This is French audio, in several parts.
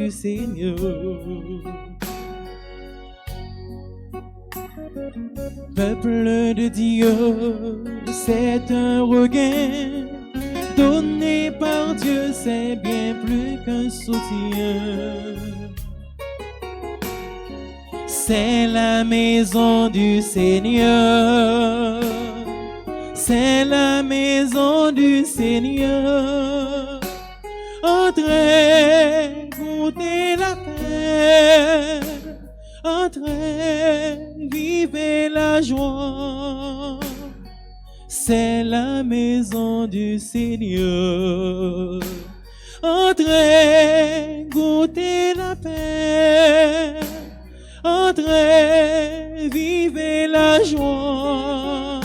du Seigneur. Peuple de Dieu, c'est un regain donné par Dieu, c'est bien plus qu'un soutien. C'est la maison du Seigneur, c'est la maison du Seigneur. Entrez, goûtez la paix, entrez, vivez la joie. C'est la maison du Seigneur. Entrez, goûtez la paix. Entrez, vivez la joie.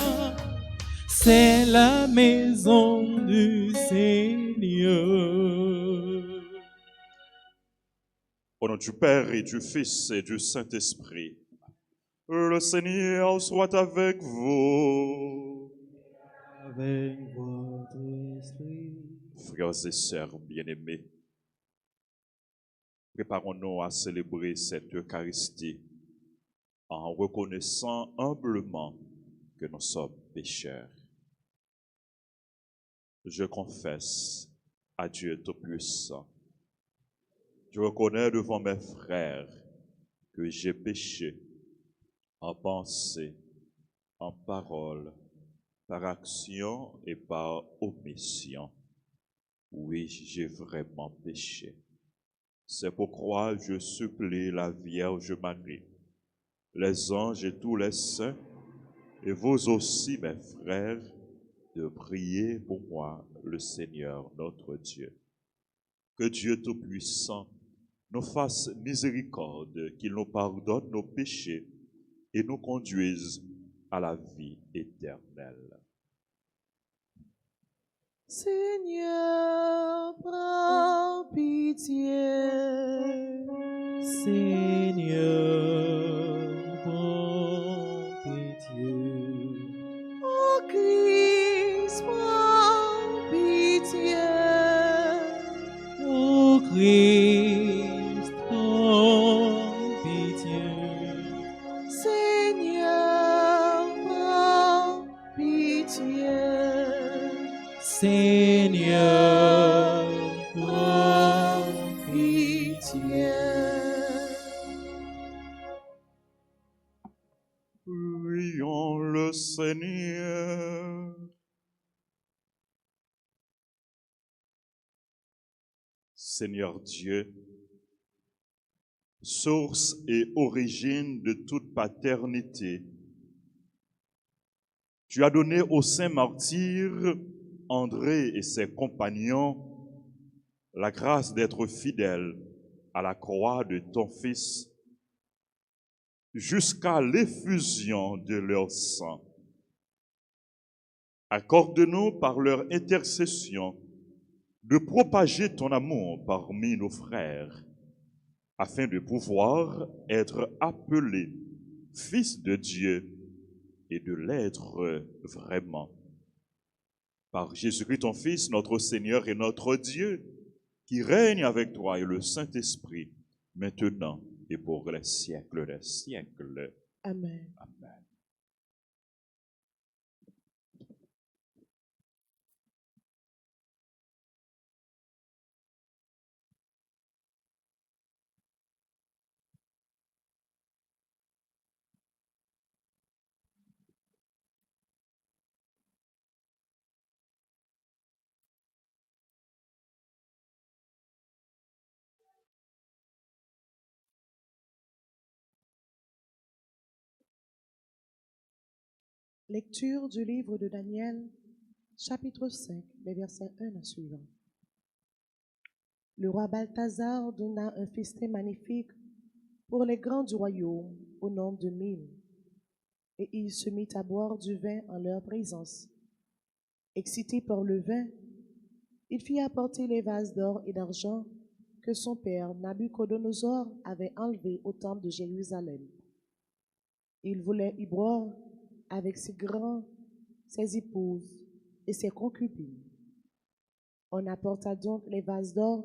C'est la maison du Seigneur. Au nom du Père et du Fils et du Saint-Esprit, le Seigneur soit avec vous. Avec votre esprit. Frères et sœurs bien-aimés, préparons-nous à célébrer cette Eucharistie en reconnaissant humblement que nous sommes pécheurs. Je confesse à Dieu Tout-Puissant. Je reconnais devant mes frères que j'ai péché en pensée, en parole, par action et par omission. Oui, j'ai vraiment péché. C'est pourquoi je supplie la Vierge Marie, les anges et tous les saints, et vous aussi, mes frères, de prier pour moi, le Seigneur notre Dieu. Que Dieu Tout-Puissant nous fasse miséricorde, qu'il nous pardonne nos péchés et nous conduise à la vie éternelle. Seigneur, prends pitié. Seigneur, prends pitié. Ô Christ, prends pitié. Ô Christ, prends pitié. Seigneur, prends pitié. Seigneur, prends pitié. Prions le Seigneur. Seigneur Dieu, source et origine de toute paternité, tu as donné aux saints martyrs André et ses compagnons la grâce d'être fidèles à la croix de ton Fils jusqu'à l'effusion de leur sang. Accorde-nous par leur intercession de propager ton amour parmi nos frères, afin de pouvoir être appelés fils de Dieu et de l'être vraiment. Par Jésus-Christ, ton Fils, notre Seigneur et notre Dieu, qui règne avec toi et le Saint-Esprit, maintenant et pour les siècles des siècles. Amen. Amen. Lecture du livre de Daniel, chapitre 5, les versets 1 à suivant. Le roi Balthazar donna un festin magnifique pour les grands du royaume, au nombre de 1000, et il se mit à boire du vin en leur présence. Excité par le vin, il fit apporter les vases d'or et d'argent que son père Nabuchodonosor avait enlevés au temple de Jérusalem. Il voulait y boire avec ses épouses et ses concubines. On apporta donc les vases d'or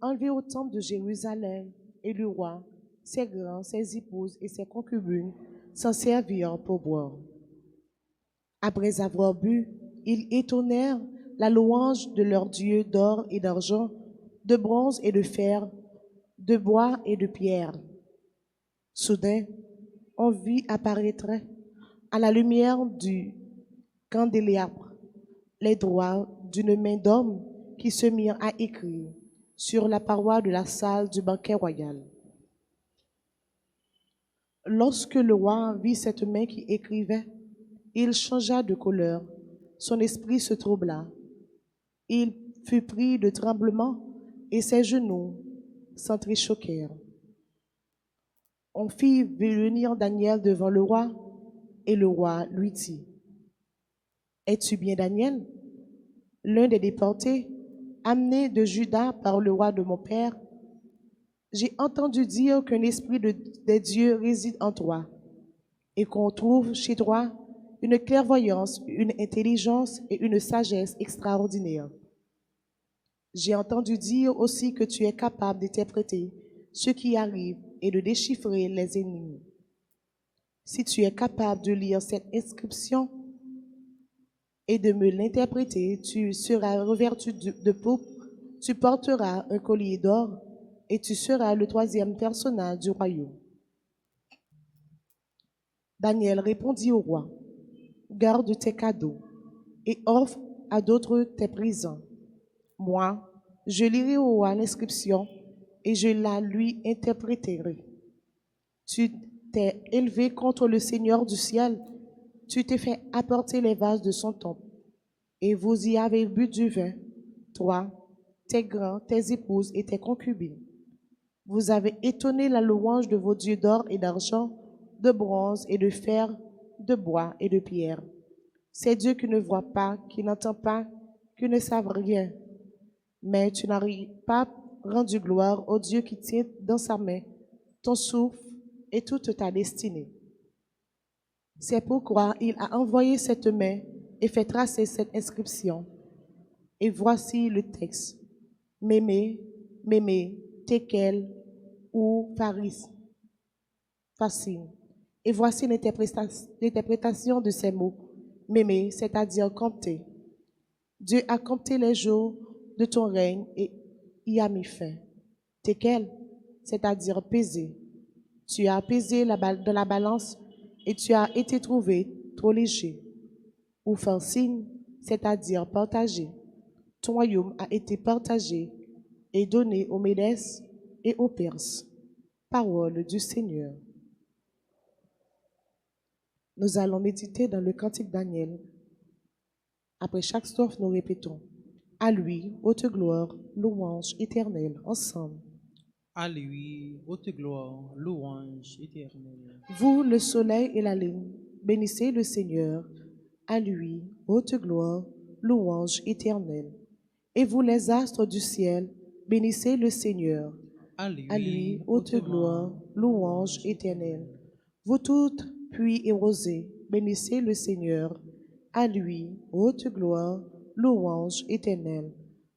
enlevé au temple de Jérusalem, et le roi, ses grands, ses épouses et ses concubines s'en servirent pour boire. Après avoir bu, ils étonnèrent la louange de leur Dieu d'or et d'argent, de bronze et de fer, de bois et de pierre. Soudain, on vit apparaître à la lumière du candélabre les doigts d'une main d'homme qui se mirent à écrire sur la paroi de la salle du banquet royal. Lorsque le roi vit cette main qui écrivait, il changea de couleur, son esprit se troubla. Il fut pris de tremblement et ses genoux s'entrechoquèrent. On fit venir Daniel devant le roi, et le roi lui dit, « Es-tu bien Daniel, l'un des déportés, amené de Juda par le roi de mon père? J'ai entendu dire qu'un esprit des dieux réside en toi, et qu'on trouve chez toi une clairvoyance, une intelligence et une sagesse extraordinaires. J'ai entendu dire aussi que tu es capable d'interpréter ce qui arrive et de déchiffrer les énigmes. Si tu es capable de lire cette inscription et de me l'interpréter, tu seras revêtu de pourpre, tu porteras un collier d'or et tu seras le troisième personnage du royaume. » Daniel répondit au roi, « Garde tes cadeaux et offre à d'autres tes présents. Moi, je lirai au roi l'inscription et je la lui interpréterai. Tu t'es élevé contre le Seigneur du ciel, tu t'es fait apporter les vases de son temple, et vous y avez bu du vin, toi, tes grands, tes épouses et tes concubines. Vous avez étonné la louange de vos dieux d'or et d'argent, de bronze et de fer, de bois et de pierre. Ces dieux qui ne voient pas, qui n'entendent pas, qui ne savent rien. Mais tu n'as pas rendu gloire au Dieu qui tient dans sa main ton souffle et toute ta destinée. C'est pourquoi il a envoyé cette main et fait tracer cette inscription. Et voici le texte. Mémé, Mémé, Tekel ou Faris, Fassin. Et voici l'interprétation de ces mots. Mémé, c'est-à-dire compter. Dieu a compté les jours de ton règne et y a mis fin. Tekel, c'est-à-dire peser. Tu as pesé dans la balance et tu as été trouvé trop léger. Ou Fassin, c'est-à-dire partager. Ton royaume a été partagé et donné aux Médès et aux Perses. Parole du Seigneur. Nous allons méditer dans le cantique Daniel. Après chaque strophe, nous répétons. À lui, haute gloire, louange éternelle, ensemble. À lui, haute gloire, louange éternelle. Vous, le soleil et la lune, bénissez le Seigneur. À lui, haute gloire, louange éternelle. Et vous, les astres du ciel, bénissez le Seigneur. À lui, haute gloire, louange éternelle. Vous toutes, puits et rosées, bénissez le Seigneur. À lui, haute gloire, louange éternelle.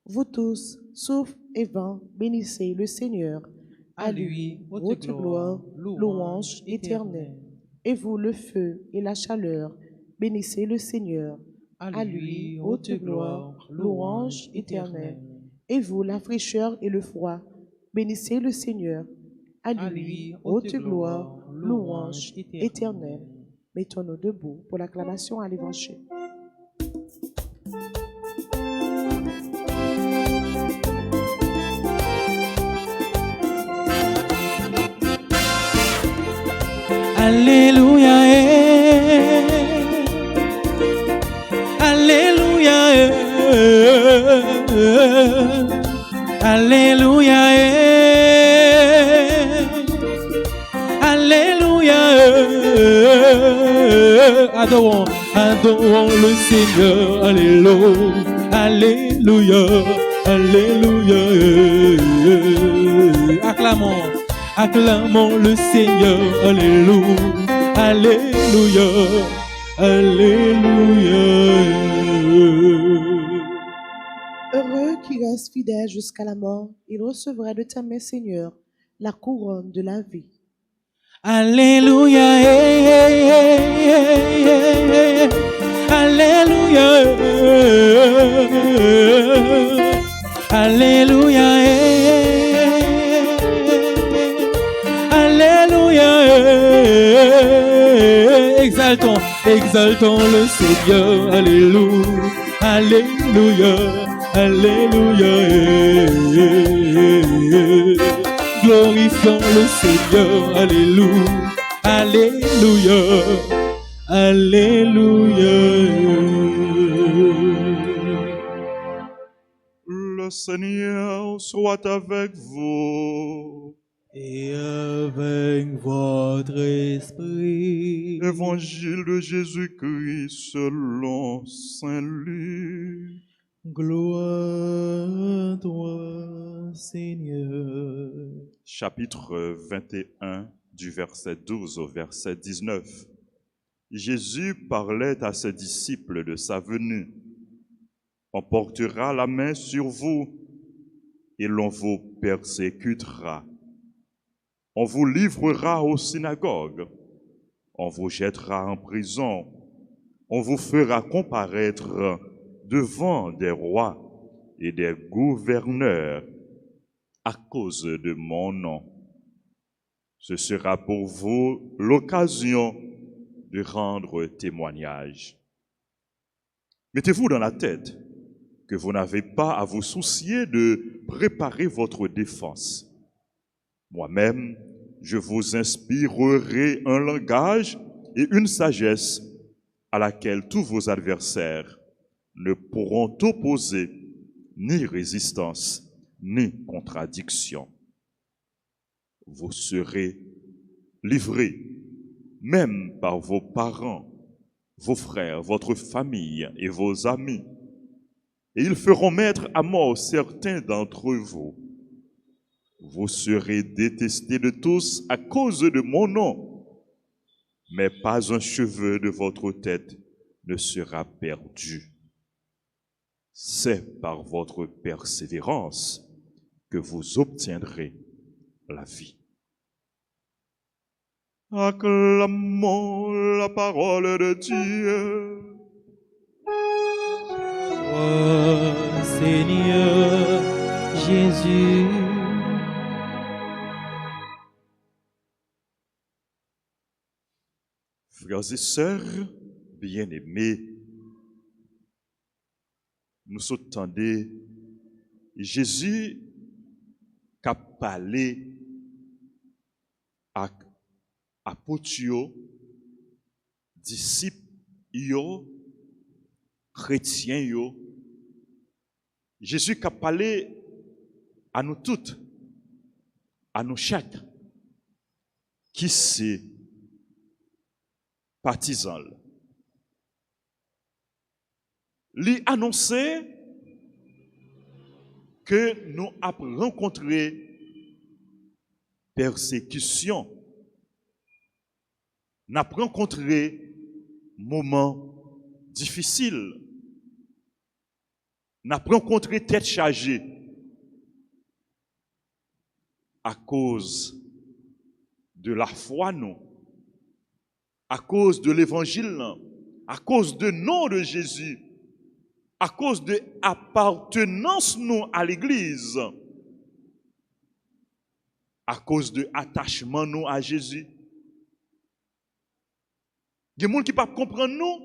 Vous tous, souffle et vent, bénissez le Seigneur. À lui, haute gloire, louange éternelle. Et vous, le feu et la chaleur, bénissez le Seigneur. À lui, haute gloire, louange éternelle. Et vous, la fraîcheur et le froid, bénissez le Seigneur. À lui, haute gloire, louange éternelle. Mettons-nous debout pour l'acclamation à l'Évangile. Alléluia, Alléluia, Alléluia, Alléluia. Adorons, adorons le Seigneur. Alléluia, Alléluia, Alléluia. Acclamons. Acclamons le Seigneur, Alléluia, Alléluia, Alléluia. Heureux qui qui reste fidèle jusqu'à la mort, il recevra de ta main, Seigneur, la couronne de la vie. Alléluia, Alléluia, Alléluia, Alléluia, exaltons, exaltons le Seigneur, Alléluia, Alléluia, Alléluia, glorifions le Seigneur, Alléluia, Alléluia, Alléluia. Le Seigneur soit avec vous. Et avec votre esprit. Évangile de Jésus-Christ selon Saint Luc. Gloire à toi, Seigneur. Chapitre 21, du verset 12 au verset 19. Jésus parlait à ses disciples de sa venue. On portera la main sur vous et l'on vous persécutera. On vous livrera aux synagogues. On vous jettera en prison. On vous fera comparaître devant des rois et des gouverneurs à cause de mon nom. Ce sera pour vous l'occasion de rendre témoignage. Mettez-vous dans la tête que vous n'avez pas à vous soucier de préparer votre défense. Moi-même, je vous inspirerai un langage et une sagesse à laquelle tous vos adversaires ne pourront opposer ni résistance, ni contradiction. Vous serez livrés, même par vos parents, vos frères, votre famille et vos amis. Et ils feront mettre à mort certains d'entre vous. Vous serez détestés de tous à cause de mon nom, mais pas un cheveu de votre tête ne sera perdu. C'est par votre persévérance que vous obtiendrez la vie. Acclamons la parole de Dieu. Oh, Seigneur Jésus. Frères et sœurs bien-aimés, nous entendons Jésus qui a parlé à apôtres, disciples, chrétiens. Jésus qui a parlé à nous toutes, à nous chaque, qui c'est partisan. Lui annoncer que nous avons rencontré persécution, nous avons rencontré moments difficiles, nous avons rencontré tête chargée à cause de la foi, nous, à cause de l'évangile, à cause du nom de Jésus, à cause de l'appartenance nous à l'église, à cause de l'attachement nous à Jésus. Il y a des gens qui ne comprennent pas nous,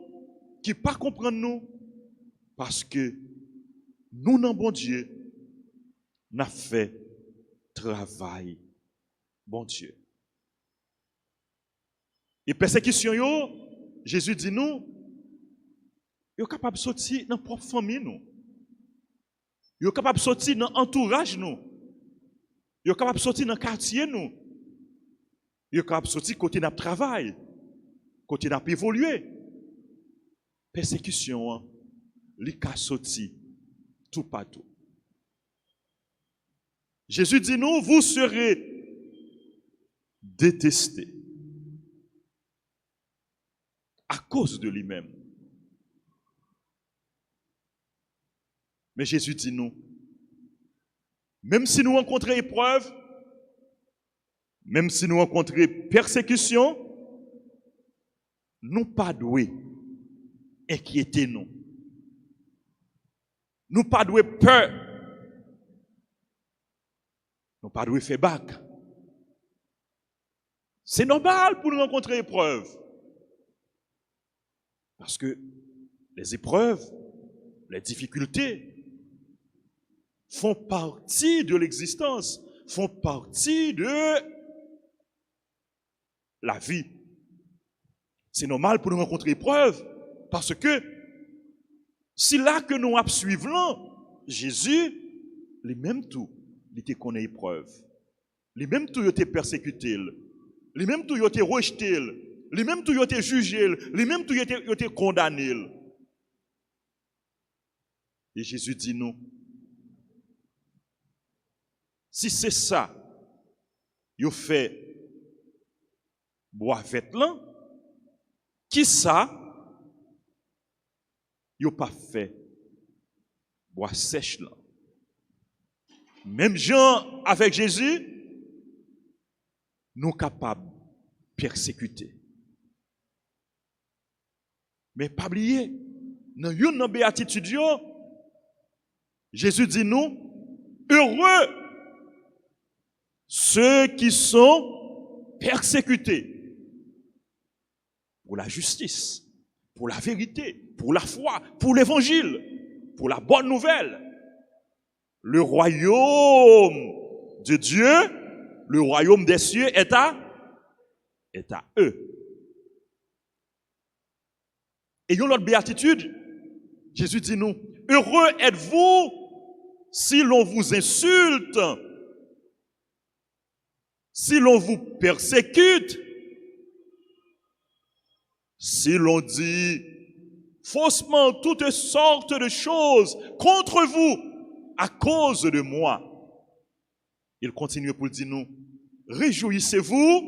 qui ne comprennent pas nous, parce que nous, dans bon Dieu, nous avons fait travail, bon Dieu. Et persécution, Jésus dit nous, vous êtes capable de sortir dans notre propre famille. Vous êtes capable de sortir dans l'entourage. Vous êtes capable de sortir dans le quartier. Vous êtes capable de sortir côté de notre travail, côté de notre évoluer. Persécution, les cas sorti tout partout. Jésus dit nous, vous serez détestés à cause de lui-même. Mais Jésus dit nous, Même si nous rencontrons épreuve, même si nous rencontrons persécution, nous pas doués inquiéter nous. Nous pas doués peur. Nous pas doués faire bac. C'est normal pour nous rencontrer épreuve. Parce que les épreuves, les difficultés font partie de l'existence, font partie de la vie. C'est normal pour nous rencontrer épreuve, parce que si là que nous suivons Jésus, les mêmes tout, il était qu'on ait épreuve. Les mêmes tout, il était persécuté. Les mêmes tout, il était rejeté. Les mêmes tout, il était jugé. Les mêmes tout, il était condamné. Et Jésus dit nous, si c'est ça, il fait bois vête là, qui ça, il pas fait bois sèche là. Même gens avec Jésus, nous capables de persécuter. Mais pas oublier, dans une béatitude, Jésus dit nous, heureux ceux qui sont persécutés pour la justice, pour la vérité, pour la foi, pour l'évangile, pour la bonne nouvelle. Le royaume de Dieu, le royaume des cieux est à eux. Ayons notre béatitude, Jésus dit nous, heureux êtes-vous si l'on vous insulte, si l'on vous persécute, si l'on dit faussement toutes sortes de choses contre vous à cause de moi. Il continue pour dire nous, réjouissez-vous,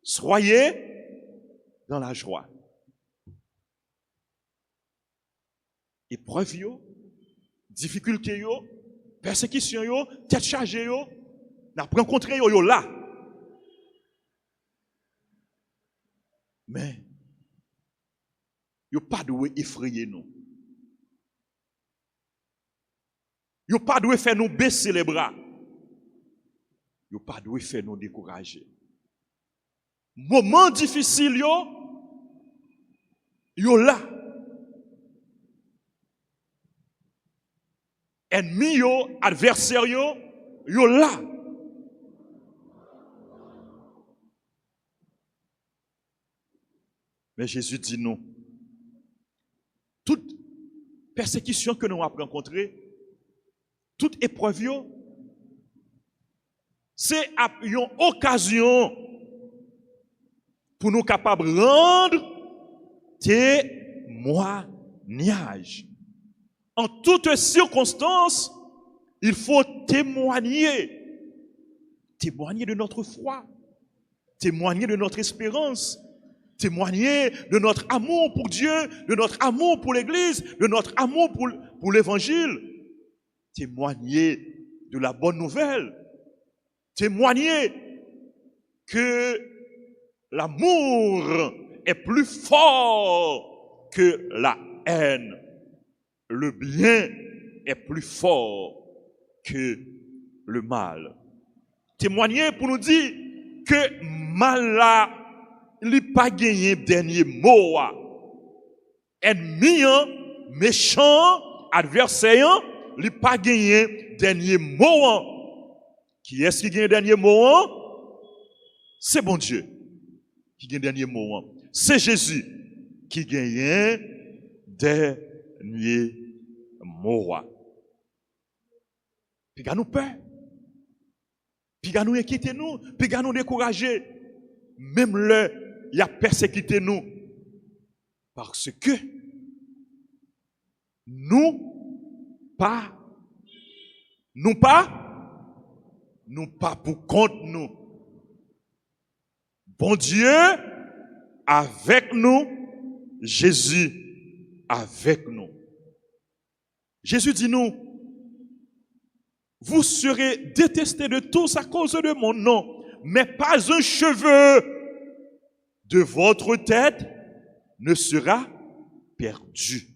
soyez dans la joie. Épreuve yo, difficulté yo, persécution yo, tête chargée yo, n'a rencontré yo là. Mais yo pas doué effrayer nous. Yo pas doué faire nous baisser les bras. Yo pas doué faire nous décourager. Moment difficile yo là. Ennemi yo, adversaire yo là. Mais Jésus dit non. Toute persécution que nous avons rencontrée, toute épreuve, c'est une occasion pour nous capables de rendre témoignage. En toutes circonstances, il faut témoigner. Témoigner de notre foi, témoigner de notre espérance, témoigner de notre amour pour Dieu, de notre amour pour l'Église, de notre amour pour l'Évangile. Témoigner de la bonne nouvelle. Témoigner que l'amour est plus fort que la haine. Le bien est plus fort que le mal. Témoigner pour nous dire que mal là, il n'a pas gagné dernier mot. Ennemi, méchant, adversaire, il n'a pas gagné dernier mot. Qui est-ce qui gagne dernier mot? C'est bon Dieu qui gagne dernier mot. C'est Jésus qui gagne dernier mot. Puis nous peur. Puis nous inquiéter nous, puis nous décourager. Même le, il a persécuté nous. Parce que nous pas pour compte nous. Bon Dieu avec nous, Jésus avec nous. Jésus dit nous, vous serez détestés de tous à cause de mon nom, mais pas un cheveu de votre tête ne sera perdu.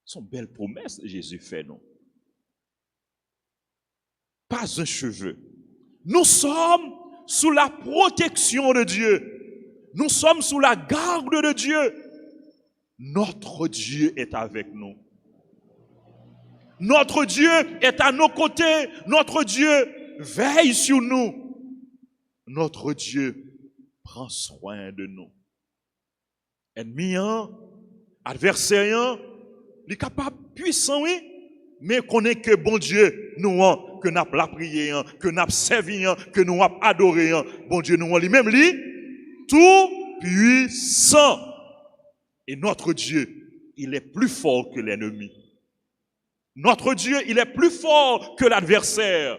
Ce sont belles promesses que Jésus fait, non? Pas un cheveu. Nous sommes sous la protection de Dieu. Nous sommes sous la garde de Dieu. Notre Dieu est avec nous. Notre Dieu est à nos côtés. Notre Dieu veille sur nous. Notre Dieu prend soin de nous. Ennemi, adversaire, il est capable, puissant, oui, mais qu'on est que bon Dieu, nous, que nous avons la prière, que nous avons servi, que nous avons adoré, bon Dieu, nous, lui-même, lui, tout puissant. Et notre Dieu, il est plus fort que l'ennemi. Notre Dieu, il est plus fort que l'adversaire.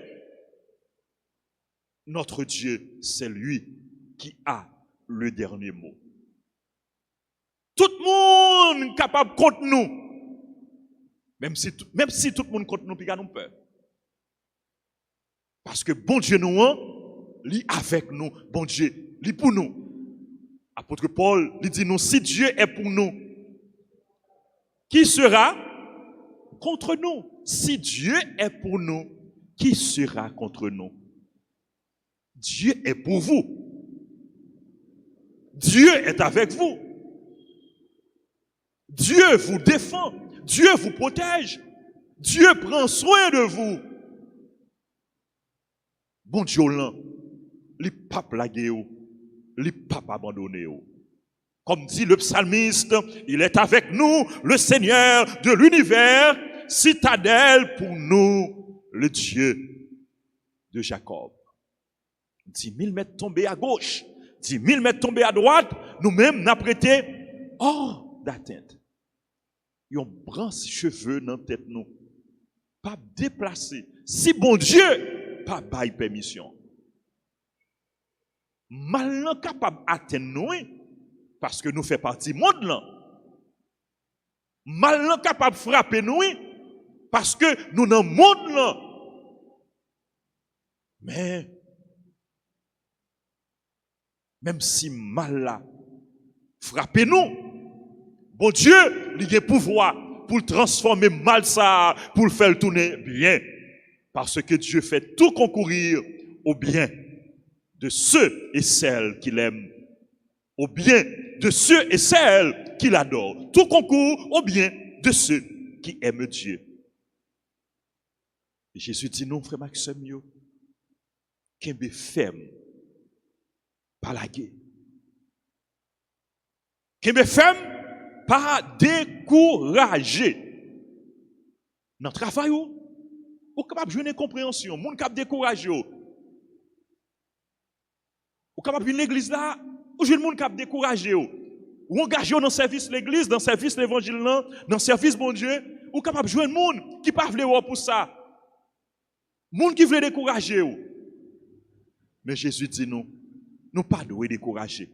Notre Dieu, c'est lui qui a le dernier mot. Tout le monde est capable contre nous. Même si tout le monde contre nous, puis nous peur. Parce que bon Dieu nous, lui avec nous, bon Dieu, lui pour nous. Apôtre Paul, lui dit nous, si Dieu est pour nous, qui sera contre nous? Si Dieu est pour nous, qui sera contre nous? Dieu est pour vous. Dieu est avec vous. Dieu vous défend. Dieu vous protège. Dieu prend soin de vous. Bon Dieu, les papes lagués, les papes abandonnés. Comme dit le psalmiste, il est avec nous, le Seigneur de l'univers, citadelle pour nous, le Dieu de Jacob. 10 000 mètres tombés à gauche, 10 000 mètres tombés à droite, nous-mêmes n'a prêté hors d'atteinte. Yon branche cheveux dans la tête nous. Pas déplacer. Si bon Dieu, pas bail permission. Mal capable d'atteindre nous, parce que nous faisons partie du monde là. Mal capable de frapper nous, parce que nous dans le monde là. Mais, même si mal là, frappez nous. Bon Dieu, il a pouvoir pour le transformer mal ça, pour le faire tourner bien. Parce que Dieu fait tout concourir au bien de ceux et celles qu'il aime. Au bien de ceux et celles qu'il adore. Tout concourt au bien de ceux qui aiment Dieu. Et Jésus dit non, frère Maxime, qu'il est ferme, pas la guerre. Qu'il est ferme, pas découragé. Dans le travail, vous êtes capable de jouer une compréhension. Vous êtes capable de décourager. Vous êtes capable de venir l'église là, vous êtes capable de décourager. Vous engagez dans le service de l'église, dans le service de l'évangile, dans le service bon Dieu. Vous êtes capable de jouer un monde qui ne veut pas pour ça. Monde qui veut décourager. Mais Jésus dit nous, nous pas devons décourager.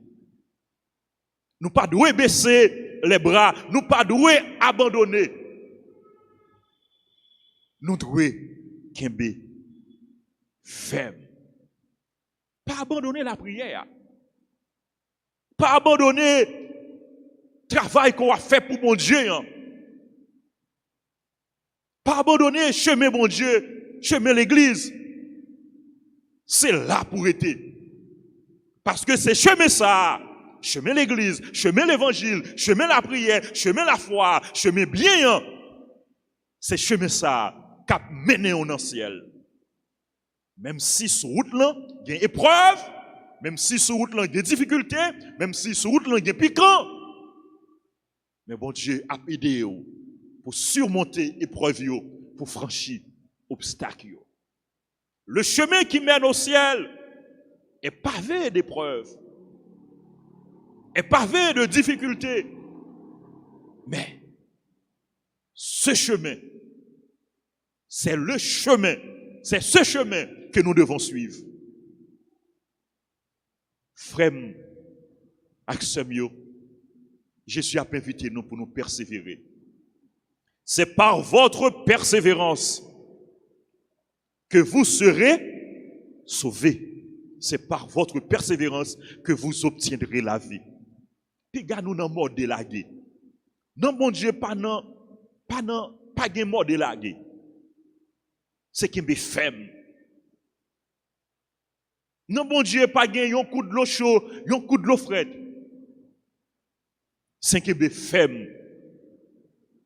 Nous pas devons baisser les bras, nous pas devons abandonner. Nous devons kembe ferme. Pas abandonner la prière. Pas abandonner le travail qu'on a fait pour mon Dieu. Pas abandonner le chemin mon Dieu, chemin l'église. C'est là pour être. Parce que c'est chemin ça. Chemin l'église, chemin l'évangile, chemin la prière, chemin la foi, chemin bien. C'est chemin ça qui a mené au ciel. Même si sur route là, il y a épreuve, même si sur route là, il y a difficulté, même si sur route là, il y a piquant. Mais bon Dieu a aidé pour surmonter épreuve, pour franchir obstacle. Le chemin qui mène au ciel est pavé d'épreuves. Est pavé de difficultés. Mais ce chemin, c'est le chemin, c'est ce chemin que nous devons suivre. Frère Axemio, Jésus a invité nous pour nous persévérer. C'est par votre persévérance que vous serez sauvés. C'est par votre persévérance que vous obtiendrez la vie. Puis gars nous dans mort délagué. Non bon Dieu pas gain mort délagué. C'est qui me femme. Non bon Dieu pas gain un coup de l'eau chaud, un coup de l'eau frette. C'est qui me femme.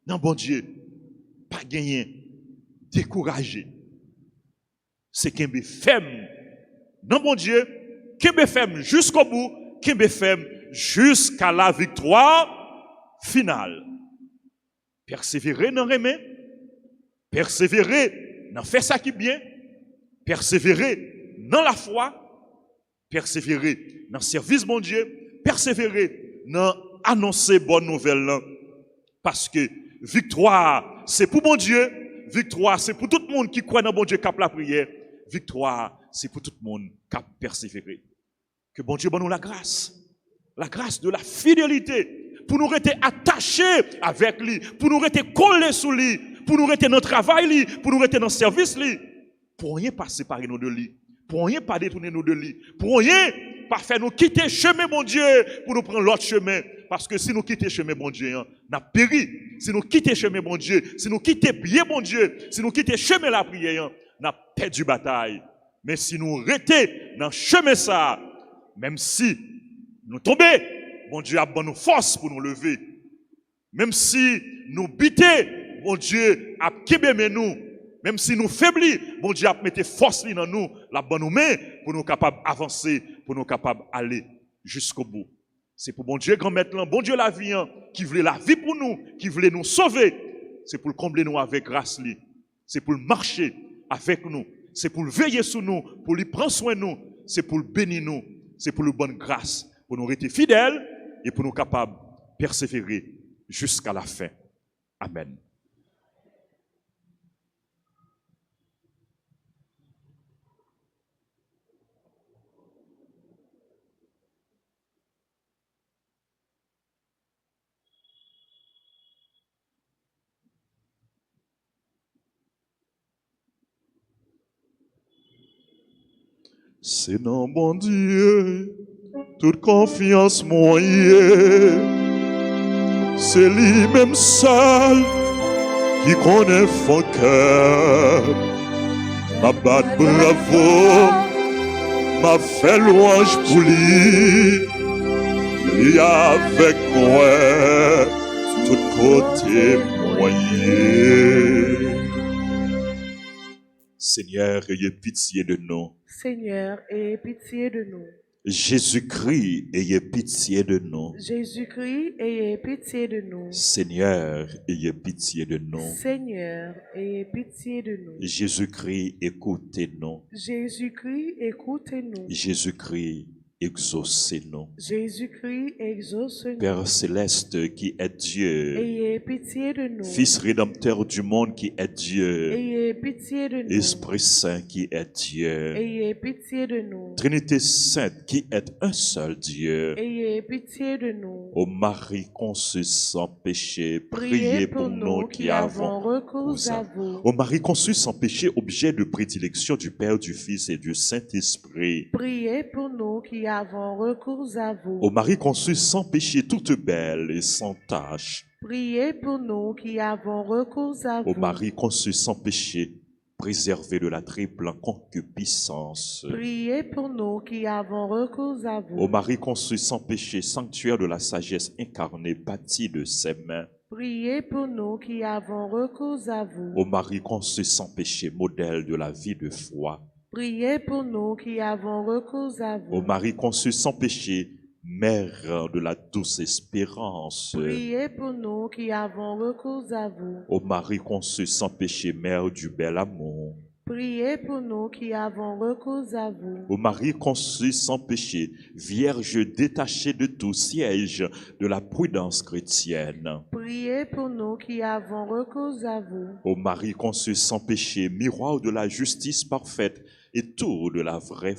Non bon Dieu pas gagner découragé. C'est qui me femme. Non mon Dieu qui me femme jusqu'au bout, qui me femme jusqu'à la victoire finale. Persévérer dans remet, persévérer dans faire ça qui est bien, persévérer dans la foi, persévérer dans le service bon Dieu, persévérer dans annoncer bonne nouvelle. Parce que victoire, c'est pour bon Dieu, victoire, c'est pour tout le monde qui croit dans bon Dieu qui a la prière, victoire, c'est pour tout le monde qui a persévéré. Que bon Dieu donne nous la grâce de la fidélité, pour nous rester attachés avec lui, pour nous rester collés sous lui, pour nous rester dans le travail lui, pour nous rester dans le service lui, pour rien pas séparer nous de lui, pour rien pas détourner nous de lui, pour rien pas faire nous quitter chemin mon Dieu pour nous prendre l'autre chemin, parce que si nous quittons chemin mon Dieu, on a péri. Si nous quittons chemin mon Dieu, si nous quittons pied mon Dieu, si nous quittons chemin la prière, on a perdu bataille. Mais si nous restons dans le chemin ça, même si nous tombons, bon Dieu a donné nous force pour nous lever. Même si nous bitons, bon Dieu a kébémé nous. Même si nous faiblis, bon Dieu a mis force dans nous, la bonne main, pour nous capables d'avancer, pour nous capables d'aller jusqu'au bout. C'est pour bon Dieu, grand-maître, bon Dieu la vie, qui voulait la vie pour nous, qui voulait nous sauver. C'est pour le combler nous avec grâce. C'est pour le marcher avec nous. C'est pour le veiller sur nous, pour lui prendre soin de nous. C'est pour le bénir nous. C'est pour le bonne grâce. Pour nous rester fidèles et pour nous capables de persévérer jusqu'à la fin. Amen. C'est dans bon Dieu, toute confiance moyenne. C'est lui-même seul qui connaît son cœur. Ma batte bravo, m'a fait louange pour lui. Lui avec moi, tout côté moyen. Seigneur, ayez pitié de nous. Seigneur, ayez pitié de nous. Jésus-Christ, ayez pitié de nous. Jésus-Christ, ayez pitié de nous. Seigneur, ayez pitié de nous. Seigneur, ayez pitié de nous. Jésus-Christ, écoutez-nous. Jésus-Christ, écoutez-nous. Jésus-Christ, exaucez-nous. Jésus-Christ, exauce-nous. Père céleste qui est Dieu, Ayez pitié de nous. Fils rédempteur du monde qui est Dieu, Ayez pitié de nous. Esprit Saint qui est Dieu, Ayez pitié de nous. Trinité Sainte qui est un seul Dieu. Ayez pitié de nous. Ô Marie conçue sans péché, Priez pour nous qui avons recours à vous. Ô Marie conçue sans péché, objet de prédilection du Père, du Fils et du Saint-Esprit. Priez pour nous qui avons recours à vous. Ô Marie conçue sans péché, toute belle et sans tache. Priez pour nous qui avons recours à vous. Ô Marie conçue sans péché, préservée de la triple concupiscence. Priez pour nous qui avons recours à vous. Ô Marie conçue sans péché, sanctuaire de la sagesse incarnée, bâtie de ses mains. Priez pour nous qui avons recours à vous. Ô Marie conçue sans péché, modèle de la vie de foi. Priez pour nous qui avons recours à vous. Ô Marie conçue sans péché, mère de la douce espérance. Priez pour nous qui avons recours à vous. Ô Marie conçue sans péché, mère du bel amour. Priez pour nous qui avons recours à vous. Ô Marie conçue sans péché, vierge détachée de tout siège de la prudence chrétienne. Priez pour nous qui avons recours à vous. Ô Marie conçue sans péché, miroir de la justice parfaite, et tout de la vraie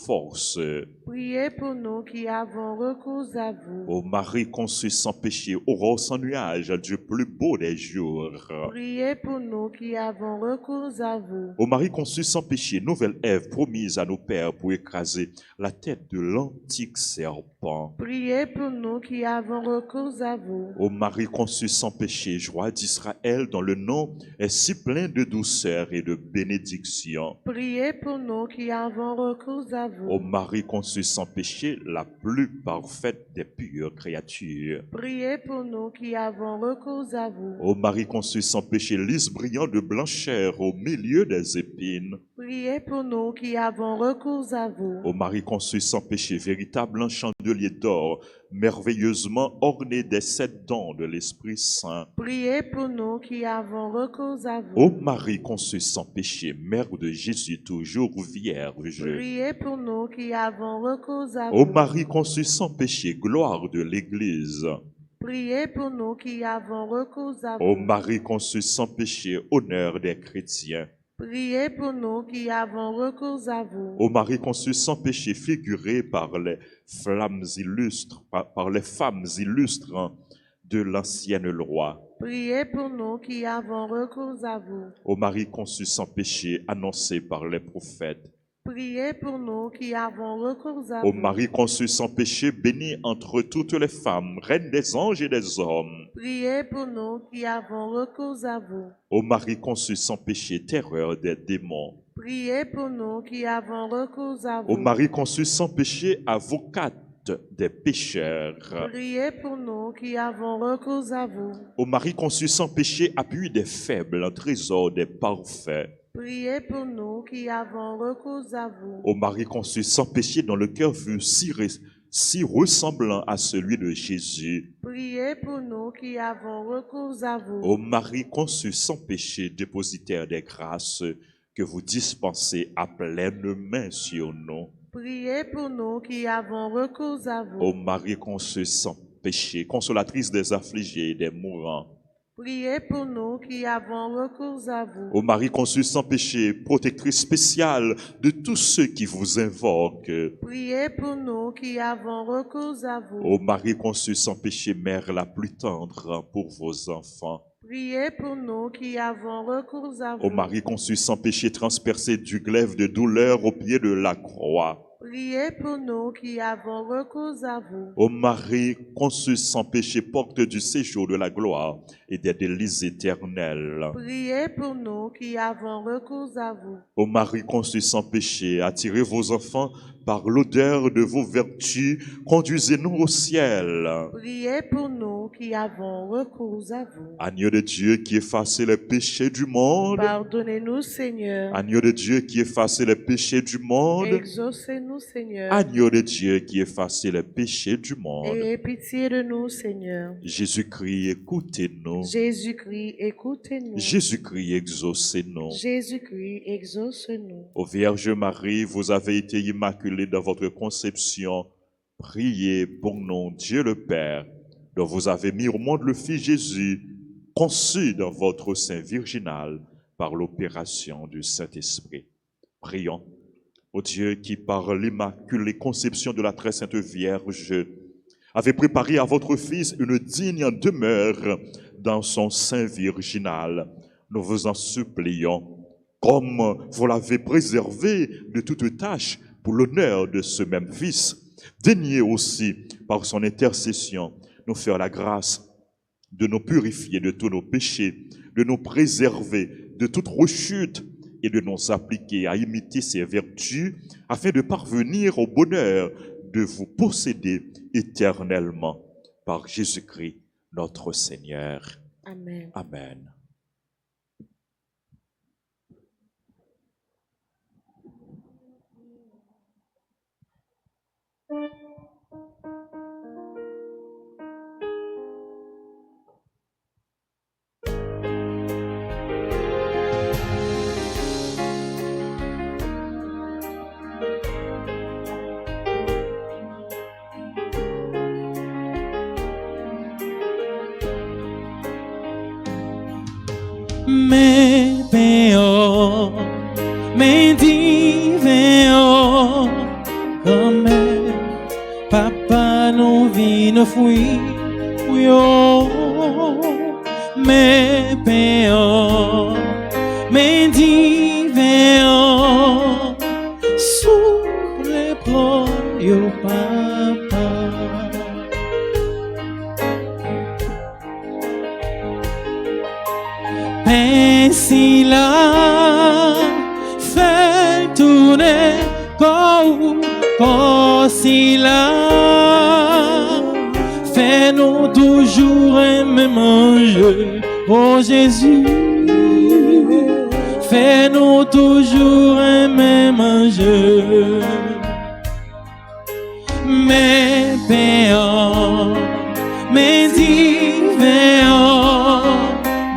force. Priez pour nous qui avons recours à vous. Ô Marie conçue sans péché, aurore sans nuage, Dieu plus beau des jours. Priez pour nous qui avons recours à vous. Ô Marie conçue sans péché, nouvelle Ève promise à nos pères pour écraser la tête de l'antique serpent. Priez pour nous qui avons recours à vous. Ô Marie conçue sans péché, joie d'Israël dont le nom est si plein de douceur et de bénédiction. Priez pour nous qui avons recours à vous. Ô Marie conçue sans péché, la plus parfaite des pures créatures. Priez pour nous qui avons recours à vous. Ô Marie conçue sans péché, lys brillant de blancheur au milieu des épines. Priez pour nous qui avons recours à vous. Ô Marie conçue sans péché, véritable chandelier d'or, merveilleusement orné des 7 dons de l'Esprit Saint. Priez pour nous qui avons recours à vous. Ô Marie conçue sans péché, mère de Jésus toujours vierge. Priez pour nous qui avons recours à Ô vous. Marie conçue sans péché, gloire de l'Église. Priez pour nous qui avons recours à Ô vous. Marie conçue sans péché, honneur des chrétiens. Priez pour nous qui avons recours à vous. Ô Marie conçue sans péché, figurée par les flammes illustres, par les femmes illustres de l'ancienne loi. Priez pour nous qui avons recours à vous. Ô Marie conçue sans péché, annoncée par les prophètes. Priez pour nous qui avons recours à Ô vous. Marie conçue sans péché, bénie entre toutes les femmes, reine des anges et des hommes. Priez pour nous qui avons recours à vous. Ô Marie conçue sans péché, terreur des démons. Priez pour nous qui avons recours à vous. Ô Marie conçue sans péché, avocate des pécheurs. Priez pour nous qui avons recours à vous. Ô Marie conçue sans péché, appui des faibles, trésor des parfaits. Priez pour nous qui avons recours à vous. Ô Marie conçue sans péché, dont le cœur fut si ressemblant à celui de Jésus. Priez pour nous qui avons recours à vous. Ô Marie conçue sans péché, dépositaire des grâces que vous dispensez à pleine main sur nous. Priez pour nous qui avons recours à vous. Ô Marie conçue sans péché, consolatrice des affligés et des mourants. Priez pour nous qui avons recours à vous. Ô Marie conçue sans péché, protectrice spéciale de tous ceux qui vous invoquent. Priez pour nous qui avons recours à vous. Ô Marie conçue sans péché, mère la plus tendre pour vos enfants. Priez pour nous qui avons recours à vous. Ô Marie conçue sans péché, transpercée du glaive de douleur au pied de la croix. Priez pour nous qui avons recours à vous. Ô Marie conçue sans péché, porte du séjour de la gloire et des délices éternels. Priez pour nous qui avons recours à vous. Ô Marie conçue sans péché, attirez vos enfants par l'odeur de vos vertus, conduisez-nous au ciel. Priez pour nous qui avons recours à vous. Agneau de Dieu qui effacez les péchés du monde. Pardonnez-nous, Seigneur. Agneau de Dieu qui effacez les péchés du monde. Exaucez-nous, Seigneur. Agneau de Dieu qui effacez les péchés du monde. Ayez pitié de nous, Seigneur. Jésus-Christ, écoutez-nous. Jésus-Christ, écoutez-nous. Jésus-Christ, exaucez-nous. Jésus-Christ, exauce-nous. Ô Vierge Marie, vous avez été immaculée dans votre conception. Priez pour nous, Dieu le Père, dont vous avez mis au monde le Fils Jésus, conçu dans votre sein virginal par l'opération du Saint-Esprit. Prions. Ô Dieu qui, par l'immaculée conception de la très sainte Vierge, avait préparé à votre Fils une digne demeure dans son sein virginal, nous vous en supplions, comme vous l'avez préservé de toute tâche pour l'honneur de ce même Fils, daignez aussi, par son intercession, nous faire la grâce de nous purifier de tous nos péchés, de nous préserver de toute rechute et de nous appliquer à imiter ses vertus afin de parvenir au bonheur de vous posséder éternellement par Jésus-Christ, notre Seigneur. Amen. Amen. Mais Péor, mais divin grand-mère, papa nous vit nos fruits, oui, oh, mes pères, mes divins, sous les bras, yo papa. Ainsi là, fait tourner, si là, fais-nous toujours aimer manger, oh Jésus, fais-nous toujours aimer manger. Mes pères, mes divins,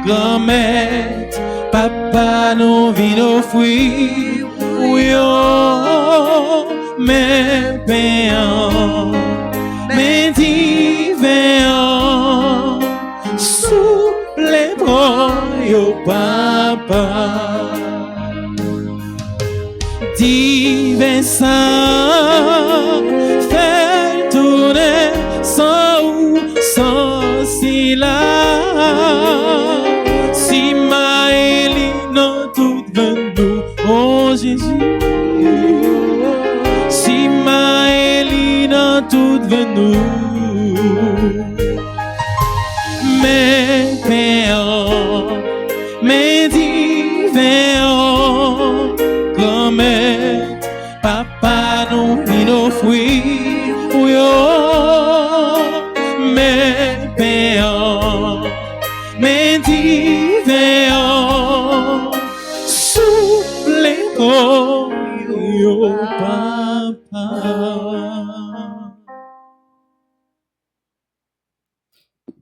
grand-mère, papa nous vit nos fruits, oui, oh, mes pères, mes divins, sous les bras, yo papa. Divin Saint, fais tourner sans si là, si ma Éline tout venu, oh Jésus, si ma Éline tout venu, mes pères, mes divins, grand-mère, papa nous vit nos fruits, oui, oh, mes pères, mes divins, sous les bras, yo papa.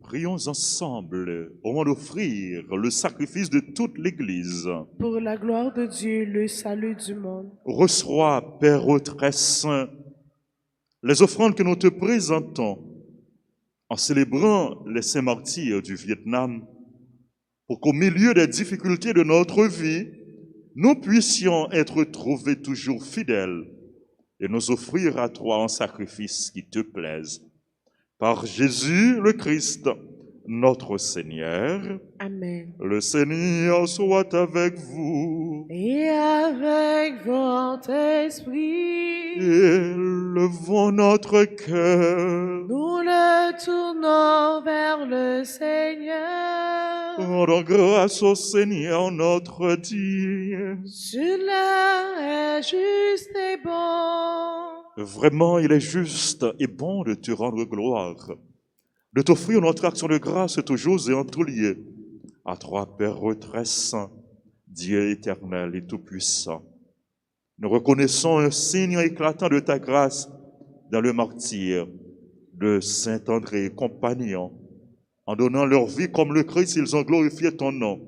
Prions ensemble au moment d'offrir le sacrifice de toute l'Église. Pour la gloire de Dieu, le salut du monde. Reçois, Père très saint, les offrandes que nous te présentons en célébrant les saints martyrs du Vietnam, pour qu'au milieu des difficultés de notre vie, nous puissions être trouvés toujours fidèles et nous offrir à toi un sacrifice qui te plaise. Par Jésus le Christ, notre Seigneur. Amen. Le Seigneur soit avec vous. Et avec votre esprit, Élevons notre cœur. nous le tournons vers le Seigneur. Rendons grâce au Seigneur notre Dieu. Cela est juste et bon. Vraiment, il est juste et bon de te rendre gloire, de t'offrir notre action de grâce toujours et en tout lieu. À toi, Père très saint, Dieu éternel et tout-puissant. Nous reconnaissons un signe éclatant de ta grâce dans le martyre de Saint André, compagnon. En donnant leur vie comme le Christ, ils ont glorifié ton nom.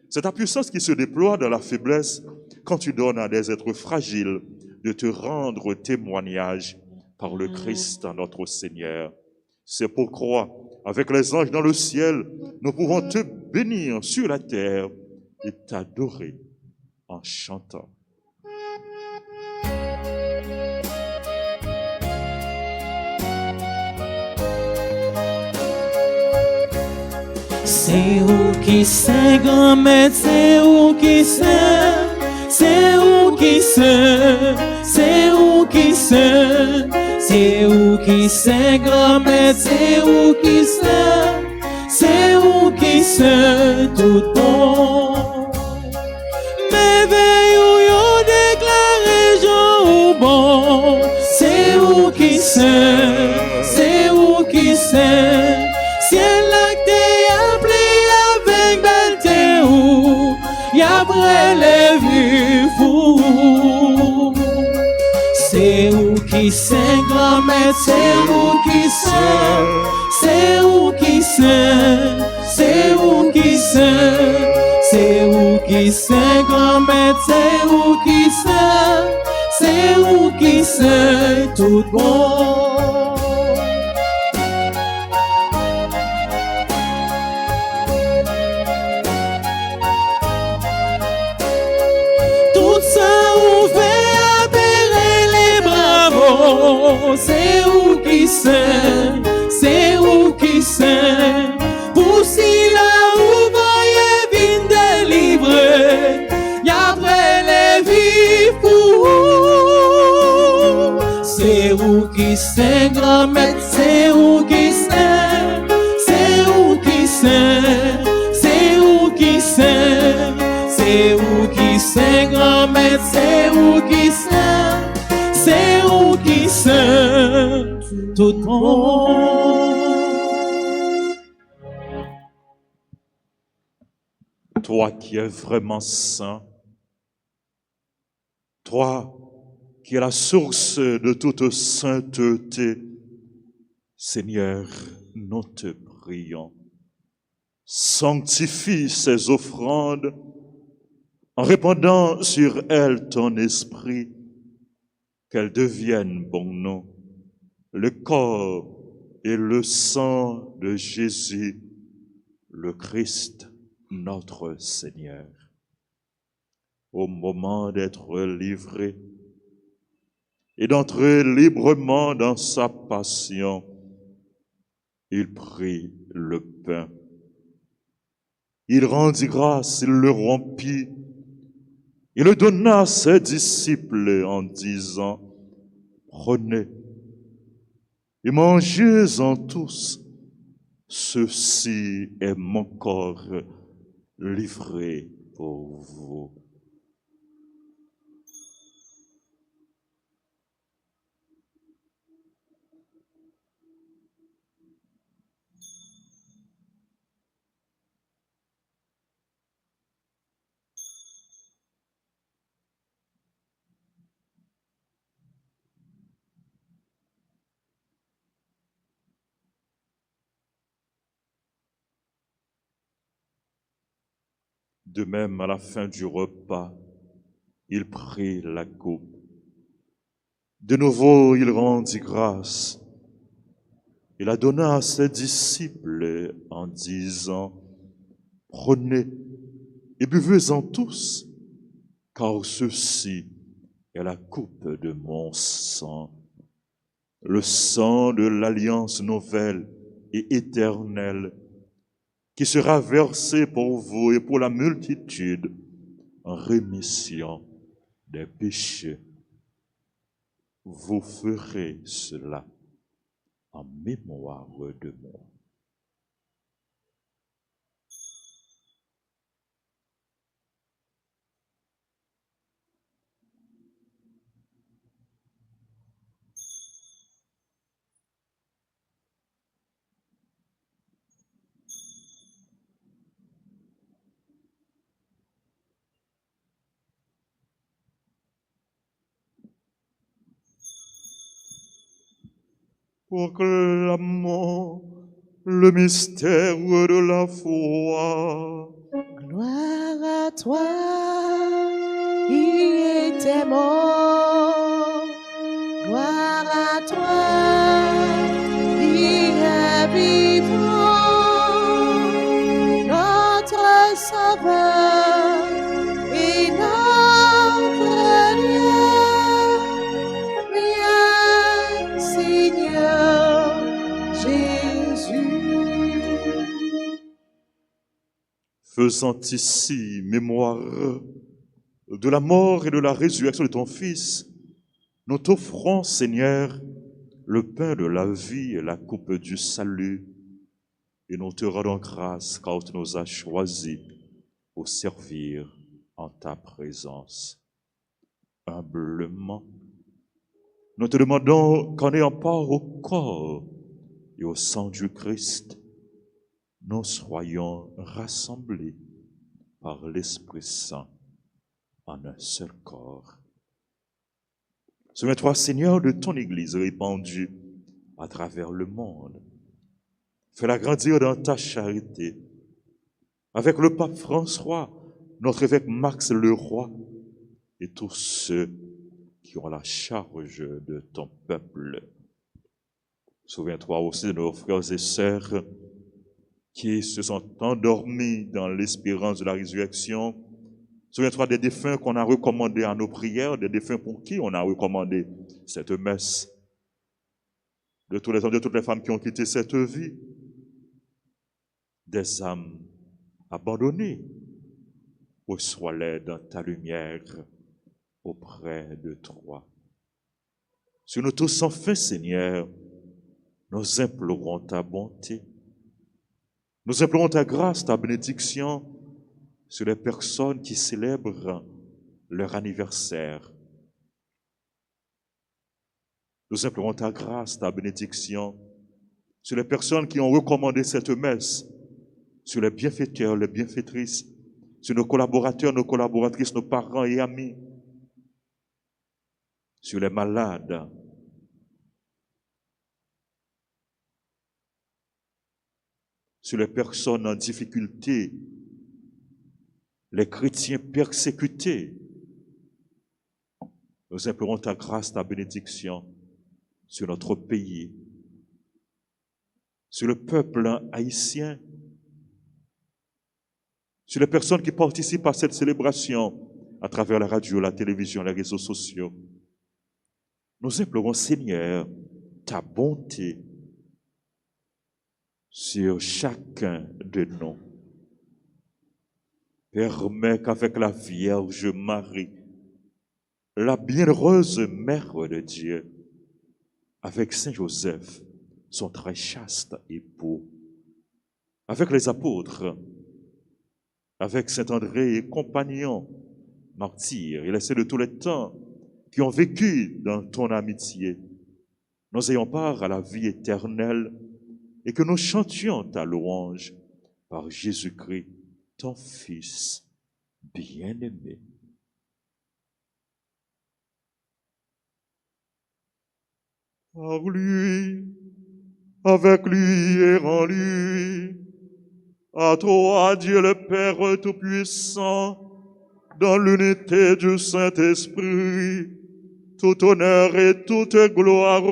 C'est ta puissance qui se déploie dans la faiblesse quand tu donnes à des êtres fragiles de te rendre témoignage par le Christ, notre Seigneur. C'est pourquoi, avec les anges dans le ciel, nous pouvons te bénir sur la terre et t'adorer en chantant. C'est où qui sait, grand-mère, c'est où qui sait, c'est où qui sait, c'est où qui sait, c'est où qui sait, grand-mère, c'est où qui sait, c'est où qui sait, tout bon. Merveille où yo déclaré Jean bon, c'est où qui sait, c'est où qui sait, ciel acté appelé avec belté où y'a les vues fou. C'est où qui sait, grand-mère, c'est où qui sait, c'est où qui sait, c'est où qui sait, c'est où qui sait, grand-mère, c'est où qui sait, c'est où qui sait, tout bon. Tout ça ouvert à bérer les bravos, bon, c'est où qui sait, c'est où qui sait. Pour si là où voyez vin délivré, y après les vivre pour vous. C'est où qui sait, grand-mère, c'est où qui sait, c'est où qui sait, c'est où qui sait, c'est où qui sait, grand-mère, c'est où qui sait, c'est où qui sait, tout bon. Toi qui es vraiment saint, toi qui es la source de toute sainteté, Seigneur, nous te prions. Sanctifie ces offrandes en répandant sur elles ton esprit, qu'elles deviennent pour nous le corps et le sang de Jésus, le Christ, notre Seigneur. Au moment d'être livré et d'entrer librement dans sa passion, il prit le pain. Il rendit grâce, il le rompit, il le donna à ses disciples en disant, prenez et mangez-en tous, ceci est mon corps livré pour vous. De même, à la fin du repas, il prit la coupe. De nouveau, il rendit grâce. Il la donna à ses disciples en disant, prenez et buvez-en tous, car ceci est la coupe de mon sang, le sang de l'alliance nouvelle et éternelle, qui sera versé pour vous et pour la multitude en rémission des péchés. Vous ferez cela en mémoire de moi. Proclamons le mystère de la foi. Gloire à toi, qui était mort. Gloire à toi, qui est vivant. Notre Sauveur et notre Dieu. Viens, Seigneur Jésus. Faisant ici mémoire de la mort et de la résurrection de ton Fils, nous t'offrons, Seigneur, le pain de la vie et la coupe du salut, et nous te rendons grâce car tu nous as choisis pour servir en ta présence. Humblement, nous te demandons qu'en ayant part au corps et au sang du Christ, nous soyons rassemblés par l'Esprit Saint en un seul corps. Souviens-toi, Seigneur, de ton Église répandue à travers le monde. Fais-la grandir dans ta charité. Avec le pape François, notre évêque Max Leroy et tous ceux qui ont la charge de ton peuple. Souviens-toi aussi de nos frères et sœurs qui se sont endormis dans l'espérance de la résurrection. Souviens-toi des défunts qu'on a recommandés à nos prières, des défunts pour qui on a recommandé cette messe. de tous les hommes, de toutes les femmes qui ont quitté cette vie, des âmes abandonnées. Reçois-les dans ta lumière auprès de toi. Sur nous tous sans fin, Seigneur, nous implorons ta bonté. Nous implorons ta grâce, ta bénédiction sur les personnes qui célèbrent leur anniversaire. Nous implorons ta grâce, ta bénédiction sur les personnes qui ont recommandé cette messe, sur les bienfaiteurs, les bienfaitrices, sur nos collaborateurs, nos collaboratrices, nos parents et amis, sur les malades, sur les personnes en difficulté, les chrétiens persécutés. Nous implorons ta grâce, ta bénédiction sur notre pays, sur le peuple haïtien, sur les personnes qui participent à cette célébration à travers la radio, la télévision, les réseaux sociaux. Nous implorons, Seigneur, ta bonté sur chacun de nous. Permets qu'avec la Vierge Marie, la bienheureuse Mère de Dieu, avec Saint Joseph, son très chaste époux, avec les apôtres, avec Saint André et compagnons, martyrs et les saints de tous les temps, qui ont vécu dans ton amitié, nous ayons part à la vie éternelle et que nous chantions ta louange par Jésus-Christ, ton Fils bien-aimé. Par lui, avec lui et en lui, à toi, Dieu le Père Tout-Puissant, dans l'unité du Saint-Esprit, tout honneur et toute gloire